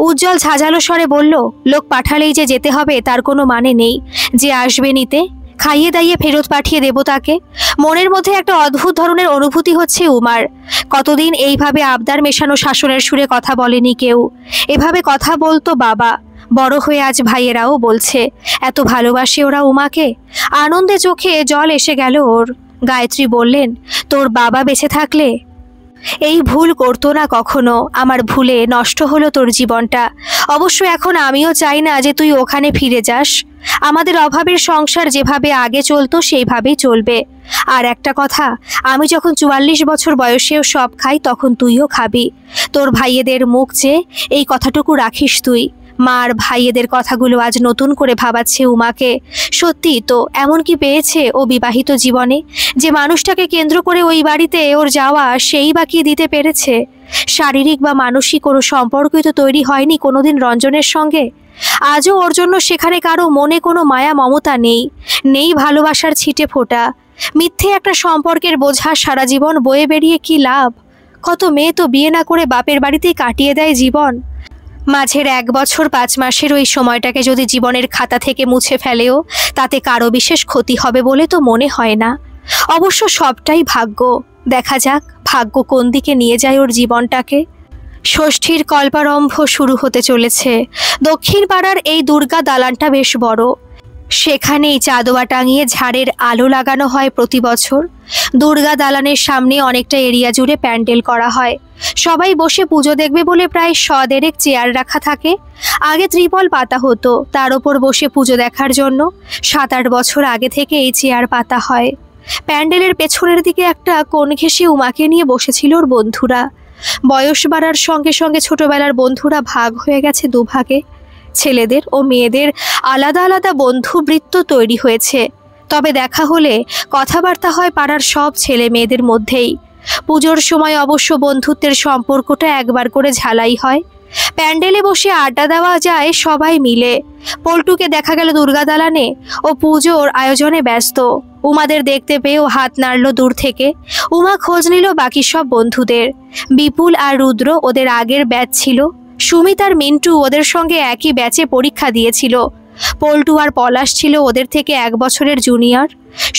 উজ্জ্বল ঝাঁঝালো স্বরে বলল, লোক পাঠালেই যে যেতে হবে তার কোনো মানে নেই। যে আসবে নিতে, খাইয়ে দাইয়ে ফেরত পাঠিয়ে দেব তাকে। মনের মধ্যে একটা অদ্ভুত ধরনের অনুভূতি হচ্ছে উমার। কতদিন এইভাবে আবদার মেশানো শাসনের সুরে কথা বলেনি কেউ। এভাবে কথা বলতো বাবা, বড় হয়ে আজ ভাইয়েরাও বলছে। এত ভালোবাসে ওরা উমাকে। আনন্দে চোখে জল এসে গেল ওর। গায়ত্রী বললেন, তোর বাবা বেঁচে থাকলে এই ভুল করতো না কখনো। আমার ভুলে নষ্ট হলো তোর জীবনটা। অবশ্য এখন আমিও চাই না যে তুই ওখানে ফিরে যাস। আমাদের অভাবের সংসার যেভাবে আগে চলতো সেইভাবেই চলবে। আর একটা কথা, আমি যখন 44 বছর বয়সেও সব খাই তখন তুইও খাবি। তোর ভাইয়েদের মুখ চেয়ে এই কথাটুকু রাখিস তুই। মার ভাইয়েদের কথাগুলো আজ নতুন করে ভাবাচ্ছে উমাকে। সত্যি তো এমন কি পেয়েছে ও বিবাহিত জীবনে, যে মানুষটাকে কেন্দ্র করে ওই বাড়িতে ওর যাওয়া সেই বা কি দিতে পেরেছে? শারীরিক বা মানসিক কোনো সম্পর্কই তো তৈরি হয়নি কোনোদিন রঞ্জনের সঙ্গে। আজও ওর জন্য সেখানে কারো মনে কোনো মায়া মমতা নেই, নেই ভালোবাসার ছিটে ফোঁটা। মিথ্যে একটা সম্পর্কের বোঝা সারা জীবন বয়ে বেরিয়ে কি লাভ? কত মেয়ে তো বিয়ে না করে বাপের বাড়িতেই কাটিয়ে দেয় জীবন। মাঝের 1 বছর 5 মাসের ওই সময়টাকে যদি জীবনের খাতা থেকে মুছে ফেলেও তাতে কারো বিশেষ ক্ষতি হবে বলে তো মনে হয় না। অবশ্য সবটাই ভাগ্য। দেখা যাক ভাগ্য কোন দিকে নিয়ে যায় ওর জীবনটাকে। ষষ্ঠীর কল্পারম্ভ শুরু হতে চলেছে। দক্ষিণ পাড়ার এই দুর্গা দালানটা বেশ বড়। সেখানেই চাঁদোয়া টাঙিয়ে ঝাড়ের আলো লাগানো হয় প্রতি বছর। দুর্গা দালানের সামনে অনেকটা এরিয়া জুড়ে প্যান্ডেল করা হয়। সবাই বসে পুজো দেখবে বলে প্রায় 100 চেয়ার রাখা থাকে। আগে ত্রিপল পাতা হতো, তার ওপর বসে পুজো দেখার জন্য। 7-8 বছর আগে থেকে এই চেয়ার পাতা হয়। প্যান্ডেলের পেছনের দিকে একটা কোণ ঘেঁষে উমাকে নিয়ে বসেছিল ওর বন্ধুরা। বয়স বাড়ার সঙ্গে সঙ্গে ছোটবেলার বন্ধুরা ভাগ হয়ে গেছে দুভাগে। ছেলেদের ও মেয়েদের আলাদা আলাদা বন্ধুবৃত্ত তৈরি হয়েছে। তবে দেখা হলে কথাবার্তা হয় পাড়ার সব ছেলে মেয়েদের মধ্যেই। পুজোর সময় অবশ্য বন্ধুত্বের সম্পর্কটা একবার করে ঝালাই হয়। প্যান্ডেলে বসে আড্ডা দেওয়া যায় সবাই মিলে। পল্টুকে দেখা গেল দুর্গা দালানে, ও পুজোর আয়োজনে ব্যস্ত। উমাদের দেখতে পেয়েও হাত নাড়ল দূর থেকে। উমা খোঁজ নিল বাকি সব বন্ধুদের। বিপুল আর রুদ্র ওদের আগের ব্যাচ ছিল। সুমিত আর মিন্টু ওদের সঙ্গে একই ব্যাচে পরীক্ষা দিয়েছিল। পল্টু আর পলাশ ছিল ওদের থেকে 1 বছরের জুনিয়র।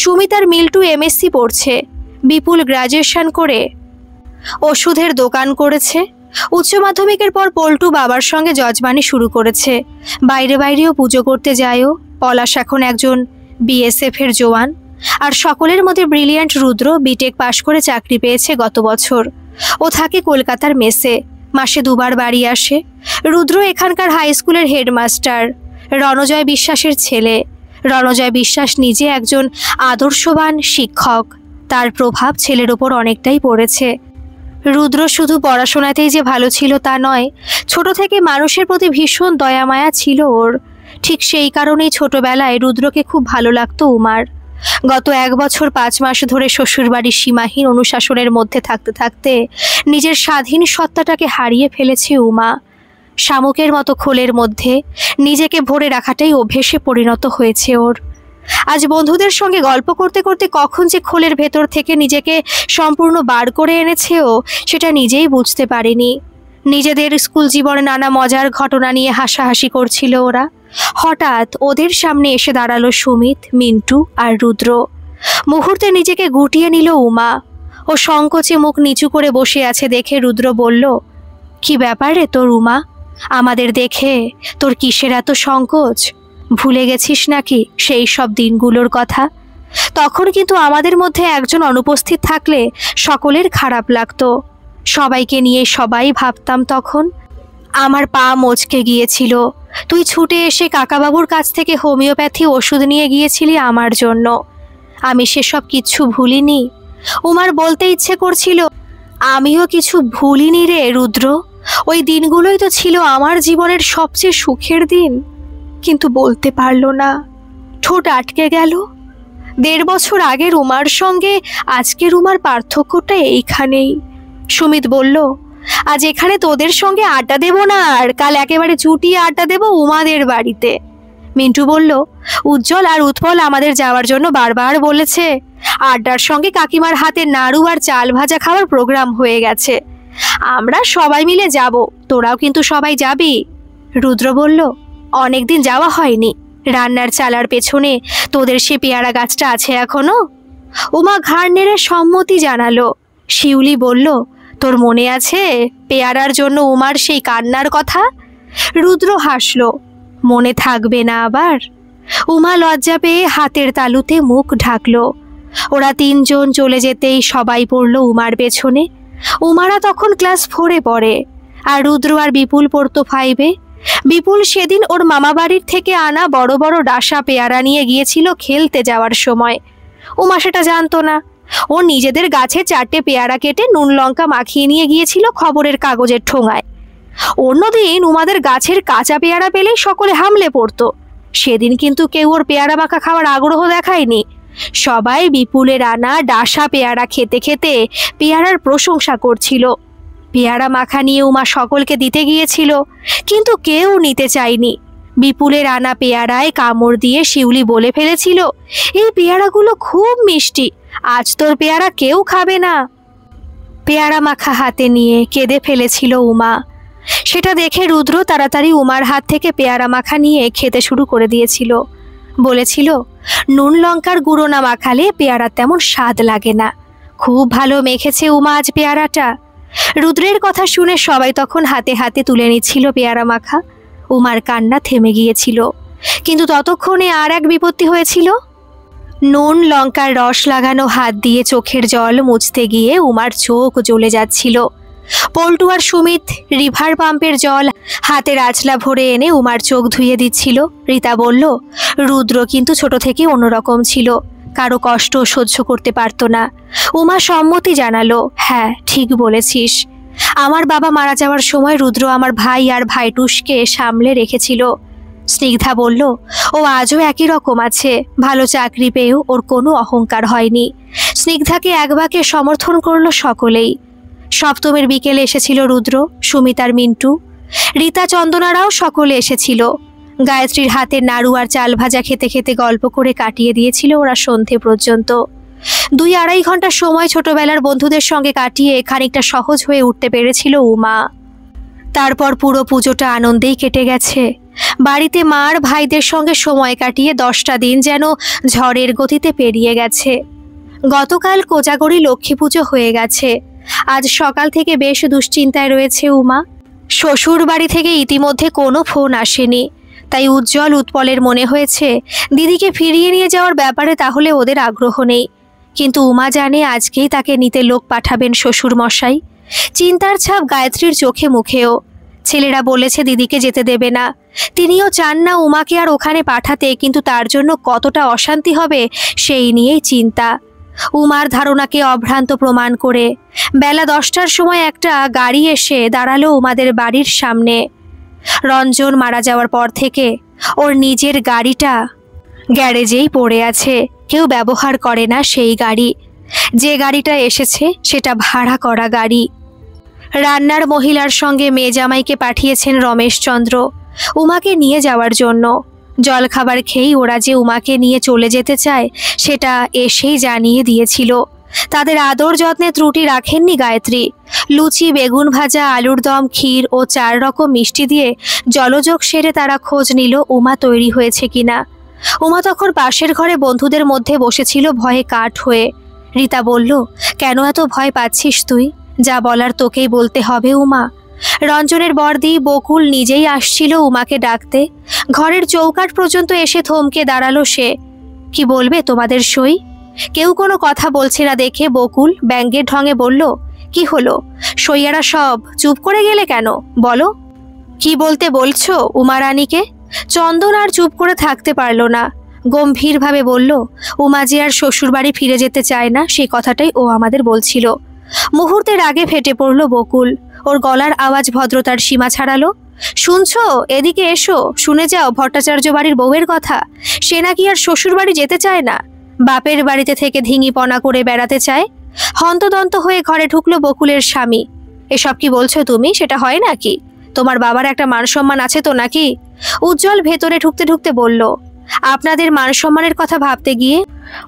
সুমিত আর মিল্টু এমএসসি পড়ছে। বিপুল গ্রাজুয়েশন করে ওষুধের দোকান করেছে। উচ্চ মাধ্যমিকের পর পল্টু বাবার সঙ্গে যজমানি শুরু করেছে। বাইরে বাইরেও পুজো করতে যায়ও। পলাশ এখন একজন বিএসএফ এর জওয়ান। আর সকলের মধ্যে ব্রিলিয়ান্ট রুদ্র বিটেক পাশ করে চাকরি পেয়েছে গত বছর। ও থাকে কলকাতার মেসে, মাসে 2 বার বাড়ি আসে। রুদ্র এখানকার হাই স্কুলের হেডমাস্টার, রণজয় বিশ্বাসের ছেলে। রণজয় বিশ্বাস নিজে একজন আদর্শবান শিক্ষক। তার প্রভাব ছেলের ওপর অনেকটাই পড়েছে। রুদ্র শুধু পড়াশোনাতেই যে ভালো ছিল তা নয়, ছোট থেকে মানুষের প্রতি ভীষণ দয়ামায়া ছিল ওর। ঠিক সেই কারণেই ছোটবেলায় রুদ্রকে খুব ভালো লাগতো উমার। গত 1 বছর 5 মাস ধরে শ্বশুরবাড়ির সীমাহীন অনুশাসনের মধ্যে থাকতে থাকতে নিজের স্বাধীন সত্তাটাকে হারিয়ে ফেলেছে উমা। শামুকের মতো খোলের মধ্যে নিজেকে ভরে রাখাটাই অভ্যেসে পরিণত হয়েছে ওর। আজ বন্ধুদের সঙ্গে গল্প করতে করতে কখন যে খোলের ভেতর থেকে নিজেকে সম্পূর্ণ বার করে এনেছে ও সেটা নিজেই বুঝতে পারেনি। নিজেদের স্কুল জীবনে নানা মজার ঘটনা নিয়ে হাসাহাসি করছিল ওরা। হঠাৎ ওদের সামনে এসে দাঁড়ালো সুমিত, মিন্টু আর রুদ্র। মুহূর্তে নিজেকে গুটিয়ে নিল উমা। ও সংকোচে মুখ নিচু করে বসে আছে দেখে রুদ্র বলল, কি ব্যাপার রে তোর উমা? আমাদের দেখে তোর কিসের এত সংকোচ? ভুলে গেছিস নাকি সেই সব দিনগুলোর কথা? তখন কিন্তু আমাদের মধ্যে একজন অনুপস্থিত থাকলে সকলের খারাপ লাগতো। সবাইকে নিয়ে সবাই ভাবতাম তখন। আমার পা মচকে গিয়েছিল। তুই ছুটে এসে কাকাবাবুর কাছ থেকে হোমিওপ্যাথি ওষুধ নিয়ে গিয়েছিলি আমার জন্য। আমি সেসব কিচ্ছু ভুলিনি। উমার বলতে ইচ্ছে করছিল, আমিও কিছু ভুলিনি রে রুদ্র। ওই দিনগুলোই তো ছিল আমার জীবনের সবচেয়ে সুখের দিন। কিন্তু বলতে পারল না, ঠোঁট আটকে গেল। 1.5 বছর আগের উমার সঙ্গে আজকের উমার পার্থক্যটা এইখানেই। সুমিত বলল, আজ এখানে তোদের সঙ্গে আড্ডা দেব না, আর কাল একেবারে চুটিয়ে আড্ডা দেব উমাদের বাড়িতে। মিন্টু বলল, উজ্জ্বল আর উৎপল আমাদের যাওয়ার জন্য বারবার বলেছে। আড্ডার সঙ্গে কাকিমার হাতে নাড়ু আর চাল ভাজা খাওয়ার প্রোগ্রাম হয়ে গেছে। আমরা সবাই মিলে যাব, তোরাও কিন্তু সবাই যাবি। রুদ্র বলল, অনেকদিন যাওয়া হয়নি। রান্নার চালার পেছনে তোদের সে পেয়ারা গাছটা আছে এখনো? উমা ঘাড় নেড়ে সম্মতি জানালো। শিউলি বলল, তোর মনে আছে পেয়ারার জন্য উমার সেই কান্নার কথা? রুদ্র হাসল, মনে থাকবে না আবার? উমা লজ্জা পেয়ে হাতের তালুতে মুখ ঢাকলো। ওরা 3 জন চলে যেতেই সবাই পড়ল উমার পেছনে। উমারা তখন ক্লাস 4-এ পড়ে, আর রুদ্র আর বিপুল পড়তো 5-এ। বিপুল সেদিন ওর মামা বাড়ির থেকে আনা বড় বড় ডাসা পেয়ারা নিয়ে গিয়েছিল খেলতে যাওয়ার সময়। উমা সেটা জানতো না। ও নিজেদের গাছে 4টে পেয়ারা কেটে নুন লঙ্কা মাখিয়ে নিয়ে গিয়েছিল খবরের কাগজের ঠোঙায়। অন্যদিন উমাদের গাছের কাঁচা পেয়ারা পেলেই সকলে হামলে পড়তো। সেদিন কিন্তু কেউ ওর পেয়ারা মাখা খাওয়ার আগ্রহ দেখায়নি। সবাই বিপুলের আনা ডাসা পেয়ারা খেতে খেতে পেয়ারার প্রশংসা করছিল। পেয়ারা মাখা নিয়ে উমা সকলকে দিতে গিয়েছিল, কিন্তু কেউ নিতে চায়নি। বিপুলের আনা পেয়ারায় কামড় দিয়ে শিউলি বলে ফেলেছিল, এই পেয়ারাগুলো খুব মিষ্টি, আজ তোর পেয়ারা কেউ খাবে না। পেয়ারা মাখা হাতে নিয়ে কেঁদে ফেলেছিল উমা। সেটা দেখে রুদ্র তাড়াতাড়ি উমার হাত থেকে পেয়ারা মাখা নিয়ে খেতে শুরু করে দিয়েছিল। বলেছিল, নুন লঙ্কার গুঁড়ো না মাখালে পেয়ারা তেমন স্বাদ লাগে না। খুব ভালো মেখেছে উমা আজ পেয়ারাটা। রুদ্রের কথা শুনে সবাই তখন হাতে হাতে তুলে নিচ্ছিল পেয়ারা মাখা। উমার কান্না থেমে গিয়েছিল, কিন্তু ততক্ষণে আর এক বিপত্তি হয়েছিল। নুন লঙ্কার রস লাগানো হাত দিয়ে চোখের জল মুছতে গিয়ে উমার চোখ জ্বলে যাচ্ছিল। পল্টু আর সুমিত রিভার পাম্পের জল হাতের আঁচলা ভরে এনে উমার চোখ ধুইয়ে দিচ্ছিল। রীতা বলল, রুদ্র কিন্তু ছোট থেকে অন্যরকম ছিল, কারো কষ্ট সহ্য করতে পারত না। উমা সম্মতি জানালো, হ্যাঁ ঠিক বলেছিস। আমার বাবা মারা যাওয়ার সময় রুদ্র আমার ভাই আর ভাইটুসকে সামলে রেখেছিল। স্নিগ্ধা বলল, ও আজও একই রকম আছে, ভালো চাকরি পেয়েও ওর কোনো অহংকার হয়নি। স্নিগ্ধাকে একবাকে সমর্থন করলো সকলেই। সপ্তমীর বিকেলে এসেছিল রুদ্র, সুমিত আর মিন্টু। রীতা চন্দনারাও সকলে এসেছিল। গায়ত্রীর হাতে নাড়ু আর চাল ভাজা খেতে খেতে গল্প করে কাটিয়ে দিয়েছিল ওরা সন্ধে পর্যন্ত। 2-2.5 ঘন্টা সময় ছোটবেলার বন্ধুদের সঙ্গে কাটিয়ে খানিকটা সহজ হয়ে উঠতে পেরেছিল উমা। তারপর পুরো পুজোটা আনন্দেই কেটে গেছে। বাড়িতে মার ভাইদের সঙ্গে সময় কাটিয়ে 10টা দিন যেন ঝড়ের গতিতে পেরিয়ে গেছে। গতকাল কোজাগরি লক্ষ্মী পুজো হয়ে গেছে। আজ সকাল থেকে বেশ দুশ্চিন্তায় রয়েছে উমা। শ্বশুর বাড়ি থেকে ইতিমধ্যে কোনো ফোন আসেনি, তাই উজ্জ্বল উৎপলের মনে হয়েছে দিদিকে ফিরিয়ে নিয়ে যাওয়ার ব্যাপারে তাহলে ওদের আগ্রহ নেই। কিন্তু উমা জানে আজকেই তাকে নিতে লোক পাঠাবেন শ্বশুর মশাই। চিন্তার ছাপ গায়ত্রীর চোখে মুখেও। ছেলেরা বলেছে দিদিকে যেতে দেবে না। তিনিও চান না উমাকে আর ওখানে পাঠাতে, কিন্তু তার জন্য কতটা অশান্তি হবে সেই নিয়েই চিন্তা। উমার ধারণাকে অভ্রান্ত প্রমাণ করে বেলা 10টার সময় একটা গাড়ি এসে দাঁড়ালো উমাদের বাড়ির সামনে। রঞ্জন মারা যাওয়ার পর থেকে ওর নিজের গাড়িটা গ্যারেজেই পড়ে আছে, কেউ ব্যবহার করে না সেই গাড়ি। যে গাড়িটা এসেছে সেটা ভাড়া করা গাড়ি। রান্নার মহিলার সঙ্গে মেয়ে জামাইকে পাঠিয়েছেন রমেশচন্দ্র উমাকে নিয়ে যাওয়ার জন্য। জলখাবার খেয়েই ওরা যে উমাকে নিয়ে চলে যেতে চায় সেটা এসেই জানিয়ে দিয়েছিল। তাদের আদর যত্নে ত্রুটি রাখেননি গায়ত্রী। লুচি, বেগুন ভাজা, আলুর দম, ক্ষীর ও 4 রকম মিষ্টি দিয়ে জলযোগ সেরে তারা খোঁজ নিল উমা তৈরি হয়েছে কিনা। উমা তখন পাশের ঘরে বন্ধুদের মধ্যে বসেছিল ভয়ে কাঠ হয়ে। রীতা বলল, কেন এত ভয় পাচ্ছিস তুই? যা বলার তোকেই বলতে হবে উমা। রঞ্জনের বড়দি বকুল নিজেই আসছিল উমাকে ডাকতে। ঘরের চৌকাঠ পর্যন্ত এসে থমকে দাঁড়ালো সে। কি বলবে তোমাদের সই? কেউ কোনো কথা বলছে না দেখে বকুল ব্যঙ্গের ঢঙে বলল, কি হলো সইয়ারা সব চুপ করে গেলে কেন? বলো, কি বলতে বলছো উমা রানীকে? চন্দন আর চুপ করে থাকতে পারল না, গম্ভীরভাবে বলল, উমা যে আর শ্বশুরবাড়ি ফিরে যেতে চায় না সেই কথাটাই ও আমাদের বলছিল। মুহূর্তের আগে ফেটে পড়ল বকুল। ওর গলার আওয়াজ ভদ্রতার সীমা ছাড়ালো। শুনছো, এদিকে এসো, শুনে যাও ভট্টাচার্য বাড়ির বউয়ের কথা। সে নাকি আর শ্বশুরবাড়ি যেতে চায় না, বাপের বাড়িতে থেকে ধিঙিপনা করে বেড়াতে চায়। হন্তদন্ত হয়ে ঘরে ঢুকলো বকুলের স্বামী। এসব কি বলছো তুমি? সেটা হয় নাকি? তোমার বাবার একটা মান সম্মান আছে তো নাকি? উজ্জ্বল ভেতরে ঢুকতে ঢুকতে বলল, আপনাদের মান সম্মানের কথা ভাবতে গিয়ে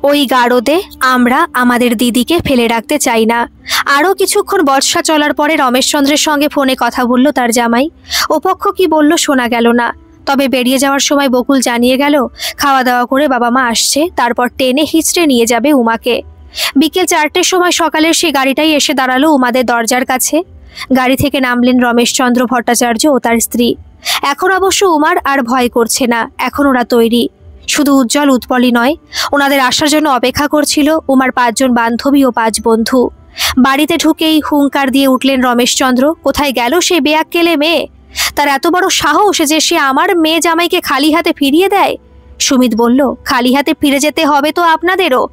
ওই গাড়োতে আমরা আমাদের দিদিকে ফেলে রাখতে চাই না। আরও কিছুক্ষণ বর্ষা চলার পরে রমেশচন্দ্রের সঙ্গে ফোনে কথা বলল তার জামাই। ওপক্ষ কি বলল শোনা গেল না, তবে বেরিয়ে যাওয়ার সময় বকুল জানিয়ে গেল খাওয়া দাওয়া করে বাবা মা আসছে, তারপর টেনে হিচড়ে নিয়ে যাবে উমাকে। বিকেল 4টের সময় সকালের সেই গাড়িটাই এসে দাঁড়ালো উমাদের দরজার কাছে। গাড়ি থেকে নামলেন রমেশচন্দ্র ভট্টাচার্য ও তার স্ত্রী। এখন অবশ্য উমার আর ভয় করছে না, এখন ওরা তৈরি। শুধু উজ্জ্বল উৎপলই নয়, ওনাদের আসার জন্য অপেক্ষা করছিল উমার 5 জন বান্ধবী ও 5 বন্ধু। বাড়িতে ঢুকেই হুঙ্কার দিয়ে উঠলেন রমেশচন্দ্র। কোথায় গেল সেই বেয়াক্কেলে মেয়ে? তার এত বড় সাহস যে সে আমার মেয়ে জামাইকে খালি হাতে ফিরিয়ে দেয়। সুমিত বলল, খালি হাতে ফিরে যেতে হবে তো আপনাদেরও।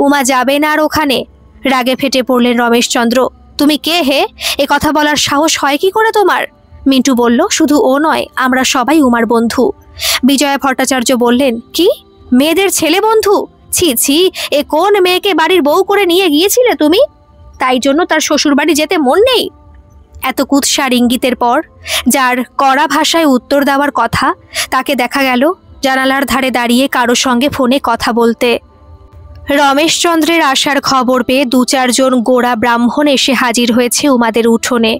উমা যাবে না আর ওখানে। রাগে ফেটে পড়লেন রমেশচন্দ্র। তুমি কে হে? এ কথা বলার সাহস হয় কি করে তোমার? মিন্টু বলল, শুধু ও নয়, আমরা সবাই উমার বন্ধু। বিজয়া ভট্টাচার্য বললেন, কি মেয়েদের ছেলে বন্ধু? ছি ছি, এ কোন মেয়েকে বাড়ির বউ করে নিয়ে গিয়েছিলে তুমি? তাই জন্য তার শ্বশুর বাড়ি যেতে মন নেই? এত কুৎসার ইঙ্গিতের পর যার কড়া ভাষায় উত্তর দেওয়ার কথা, তাকে দেখা গেল জানালার ধারে দাঁড়িয়ে কারো সঙ্গে ফোনে কথা বলতে। রমেশচন্দ্রের আসার খবর পেয়ে 2-4 জন গোড়া ব্রাহ্মণ এসে হাজির হয়েছে উমাদের উঠোনে।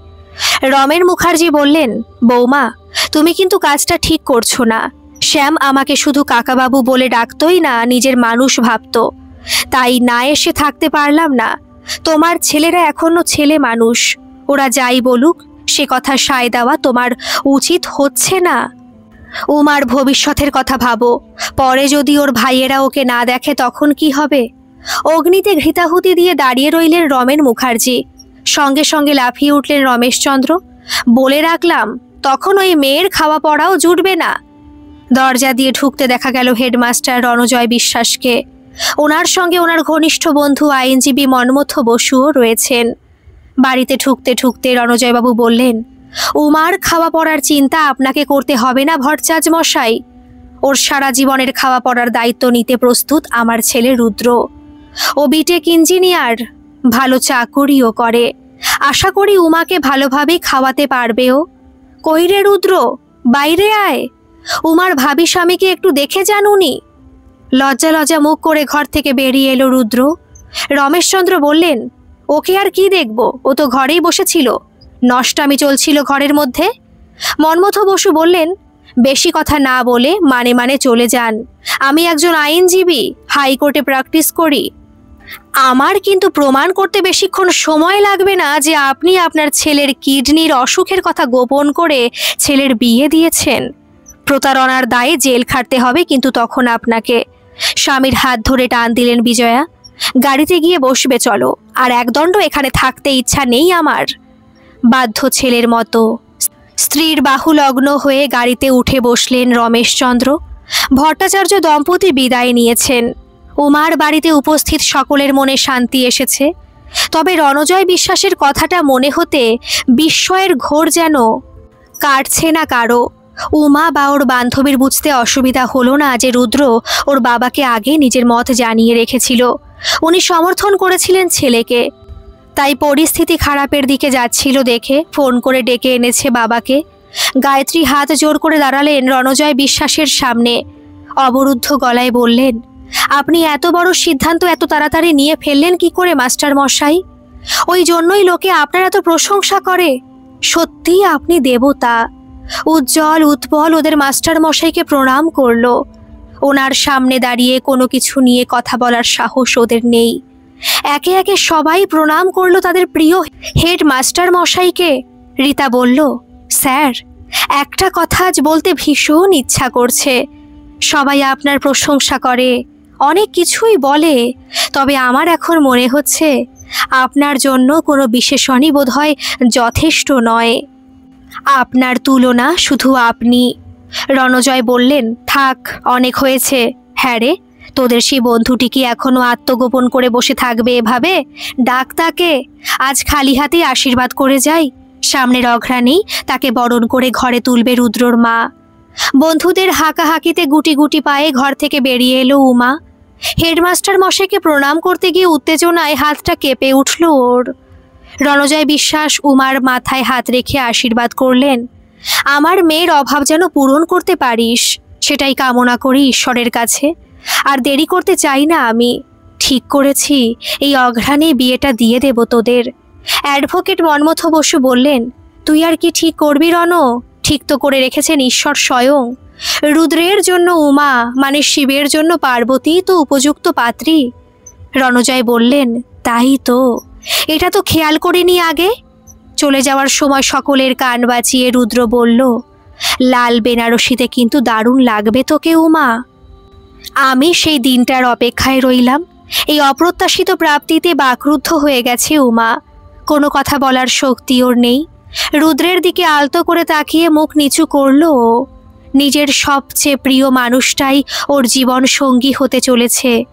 রমেন মুখার্জি বললেন, বৌমা, তুমি কিন্তু কাজটা ঠিক করছো না। শ্যাম আমাকে শুধু কাকাবাবু বলে ডাকতই না, নিজের মানুষ ভাবত। তাই না এসে থাকতে পারলাম না। তোমার ছেলেরা এখনো ছেলে মানুষ, ওরা যাই বলুক সে কথা সায় দেওয়া তোমার উচিত হচ্ছে না। উমার ভবিষ্যতের কথা ভাবো। পরে যদি ওর ভাইয়েরা ওকে না দেখে তখন কি হবে? অগ্নিতে ঘৃতাহুতি দিয়ে দাঁড়িয়ে রইলেন রমেন মুখার্জি। সঙ্গে সঙ্গে লাফিয়ে উঠলেন রমেশচন্দ্র। বলে রাখলাম, তখন ওই মেয়ের খাওয়া পড়াও জুটবে না। দরজা দিয়ে ঢুকতে দেখা গেল হেডমাস্টার রণজয় বিশ্বাসকে। ওনার সঙ্গে ওনার ঘনিষ্ঠ বন্ধু আইনজীবী মন্মথ বসুও রয়েছেন। বাড়িতে ঢুকতে ঢুকতে রণজয়বাবু বললেন, উমার খাওয়া পড়ার চিন্তা আপনাকে করতে হবে না ভট্টাচার্য মশাই। ওর সারা জীবনের খাওয়া পড়ার দায়িত্ব নিতে প্রস্তুত আমার ছেলে রুদ্র। ও বিটেক ইঞ্জিনিয়ার, ভালো চাকুরিও করে। আশা করি উমাকে ভালোভাবেই খাওয়াতে পারবেও। কই রে রুদ্র, বাইরে আয়। উমার ভাবি স্বামীকে একটু দেখে যান উনি। লজ্জা লজ্জা মুখ করে ঘর থেকে বেরিয়ে এলো রুদ্র। রমেশচন্দ্র বললেন, ওকে আর কি দেখব, ও তো ঘরেই বসেছিল। নষ্টামি চলছিল ঘরের মধ্যে। মন্মথ বসু বললেন, বেশি কথা না বলে মানে মানে চলে যান। আমি একজন আইনজীবী, হাইকোর্টে প্র্যাকটিস করি। আমার কিন্তু প্রমাণ করতে বেশিক্ষণ সময় লাগবে না যে আপনি আপনার ছেলের কিডনির অসুখের কথা গোপন করে ছেলের বিয়ে দিয়েছেন। প্রতারণার দায়ে জেল খাটতে হবে কিন্তু তখন আপনাকে। স্বামীর হাত ধরে টান দিলেন বিজয়া। গাড়িতে গিয়ে বসবে চলো, আর একদণ্ড এখানে থাকতে ইচ্ছা নেই আমার। বাধ্য ছেলের মতো স্ত্রীর বাহু লগ্ন হয়ে গাড়িতে উঠে বসলেন রমেশচন্দ্র। ভট্টাচার্য দম্পতি বিদায় নিয়েছেন। উমার বাড়িতে উপস্থিত সকলের মনে শান্তি এসেছে। তবে রণজয় বিশ্বাসের কথাটা মনে হতে বিস্ময়ের ঘোর যেন কাটছে না কারো। উমা বা ওর বান্ধবীর বুঝতে অসুবিধা হলো না যে রুদ্র ওর বাবাকে আগে নিজের মত জানিয়ে রেখেছিল। উনি সমর্থন করেছিলেন ছেলেকে। তাই পরিস্থিতি খারাপের দিকে যাচ্ছিল দেখে ফোন করে ডেকে এনেছে বাবাকে। গায়ত্রী হাত জোর করে দাঁড়ালেন রণজয় বিশ্বাসের সামনে। অবরুদ্ধ গলায় বললেন, আপনি এত বড় সিদ্ধান্ত এত তাড়াতাড়ি নিয়ে ফেললেন কি করে মাস্টার মশাই? ওই জন্যই লোকে আপনার এত প্রশংসা করে। সত্যিই আপনি দেবতা। উজ্জ্বল উৎপল ওদের মাস্টার মশাইকে প্রণাম করলো। ওনার সামনে দাঁড়িয়ে কোনো কিছু নিয়ে কথা বলার সাহস ওদের নেই। একে একে সবাই প্রণাম করলো তাদের প্রিয় হেড মাস্টার মশাইকে। রীতা বলল, স্যার, একটা কথা আজ বলতে ভীষণ ইচ্ছা করছে। সবাই আপনার প্রশংসা করে, অনেক কিছুই বলে, তবে আমার এখন মনে হচ্ছে আপনার জন্য কোনো বিশেষণই বোধহয় যথেষ্ট নয়। আপনার তুলনা শুধু আপনি। রণজয় বললেন, থাক, অনেক হয়েছে। হ্যাঁ রে, তোদের সেই বন্ধুটি কি এখনো আত্মগোপন করে বসে থাকবে এভাবে? ডাক তাকে, আজ খালি হাতে আশীর্বাদ করে যাই। সামনের অঘ্রাণেই তাকে বরণ করে ঘরে তুলবে রুদ্রর মা। বন্ধুদের হাঁকাহাঁকিতে গুটি গুটি পায়ে ঘর থেকে বেরিয়ে এলো উমা। হেডমাস্টার মশাইকে প্রণাম করতে গিয়ে উত্তেজনায় হাতটা কেঁপে উঠল ওর। রণজয় বিশ্বাস উমার মাথায় হাত রেখে আশীর্বাদ করলেন, আমার মেয়ের অভাব যেন পূরণ করতে পারিস, সেটাই কামনা করি ঈশ্বরের কাছে। আর দেরি করতে চাই না আমি। ঠিক করেছি, এই অঘ্রাণে বিয়েটা দিয়ে দেব তোদের। অ্যাডভোকেট মন্মথ বসু বললেন, তুই আর কি ঠিক করবি রণ? ঠিক তো করে রেখেছেন ঈশ্বর স্বয়ং। রুদ্রের জন্য উমা মানে শিবের জন্য পার্বতী তো উপযুক্ত পাত্রী। রণজয় বললেন, তাই তো, এটা তো খেয়াল করিনি আগে। চলে যাওয়ার সময় সকলের কান বাঁচিয়ে রুদ্র বলল, লাল বেনারসিতে কিন্তু দারুণ লাগবে তোকে উমা। আমি সেই দিনটার অপেক্ষায় রইলাম। এই অপ্রত্যাশিত প্রাপ্তিতে বাকরুদ্ধ হয়ে গেছে উমা। কোনো কথা বলার শক্তি ওর নেই। রুদ্রের দিকে আলতো করে তাকিয়ে মুখ নিচু করল ও। নিজের সবচেয়ে প্রিয় মানুষটাই ওর জীবন সঙ্গী হতে চলেছে।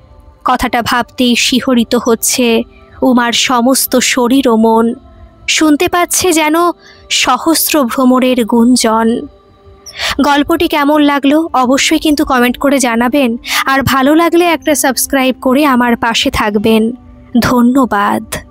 কথাটা ভাবতেই শিহরিত হচ্ছে উমার সমস্ত শরীর ও মন। শুনতে পাচ্ছে যেন সহস্র ভ্রমরের গুঞ্জন। গল্পটি কেমন লাগলো অবশ্যই কিন্তু কমেন্ট করে জানাবেন। আর ভালো লাগলে একটা সাবস্ক্রাইব করে আমার পাশে থাকবেন। ধন্যবাদ।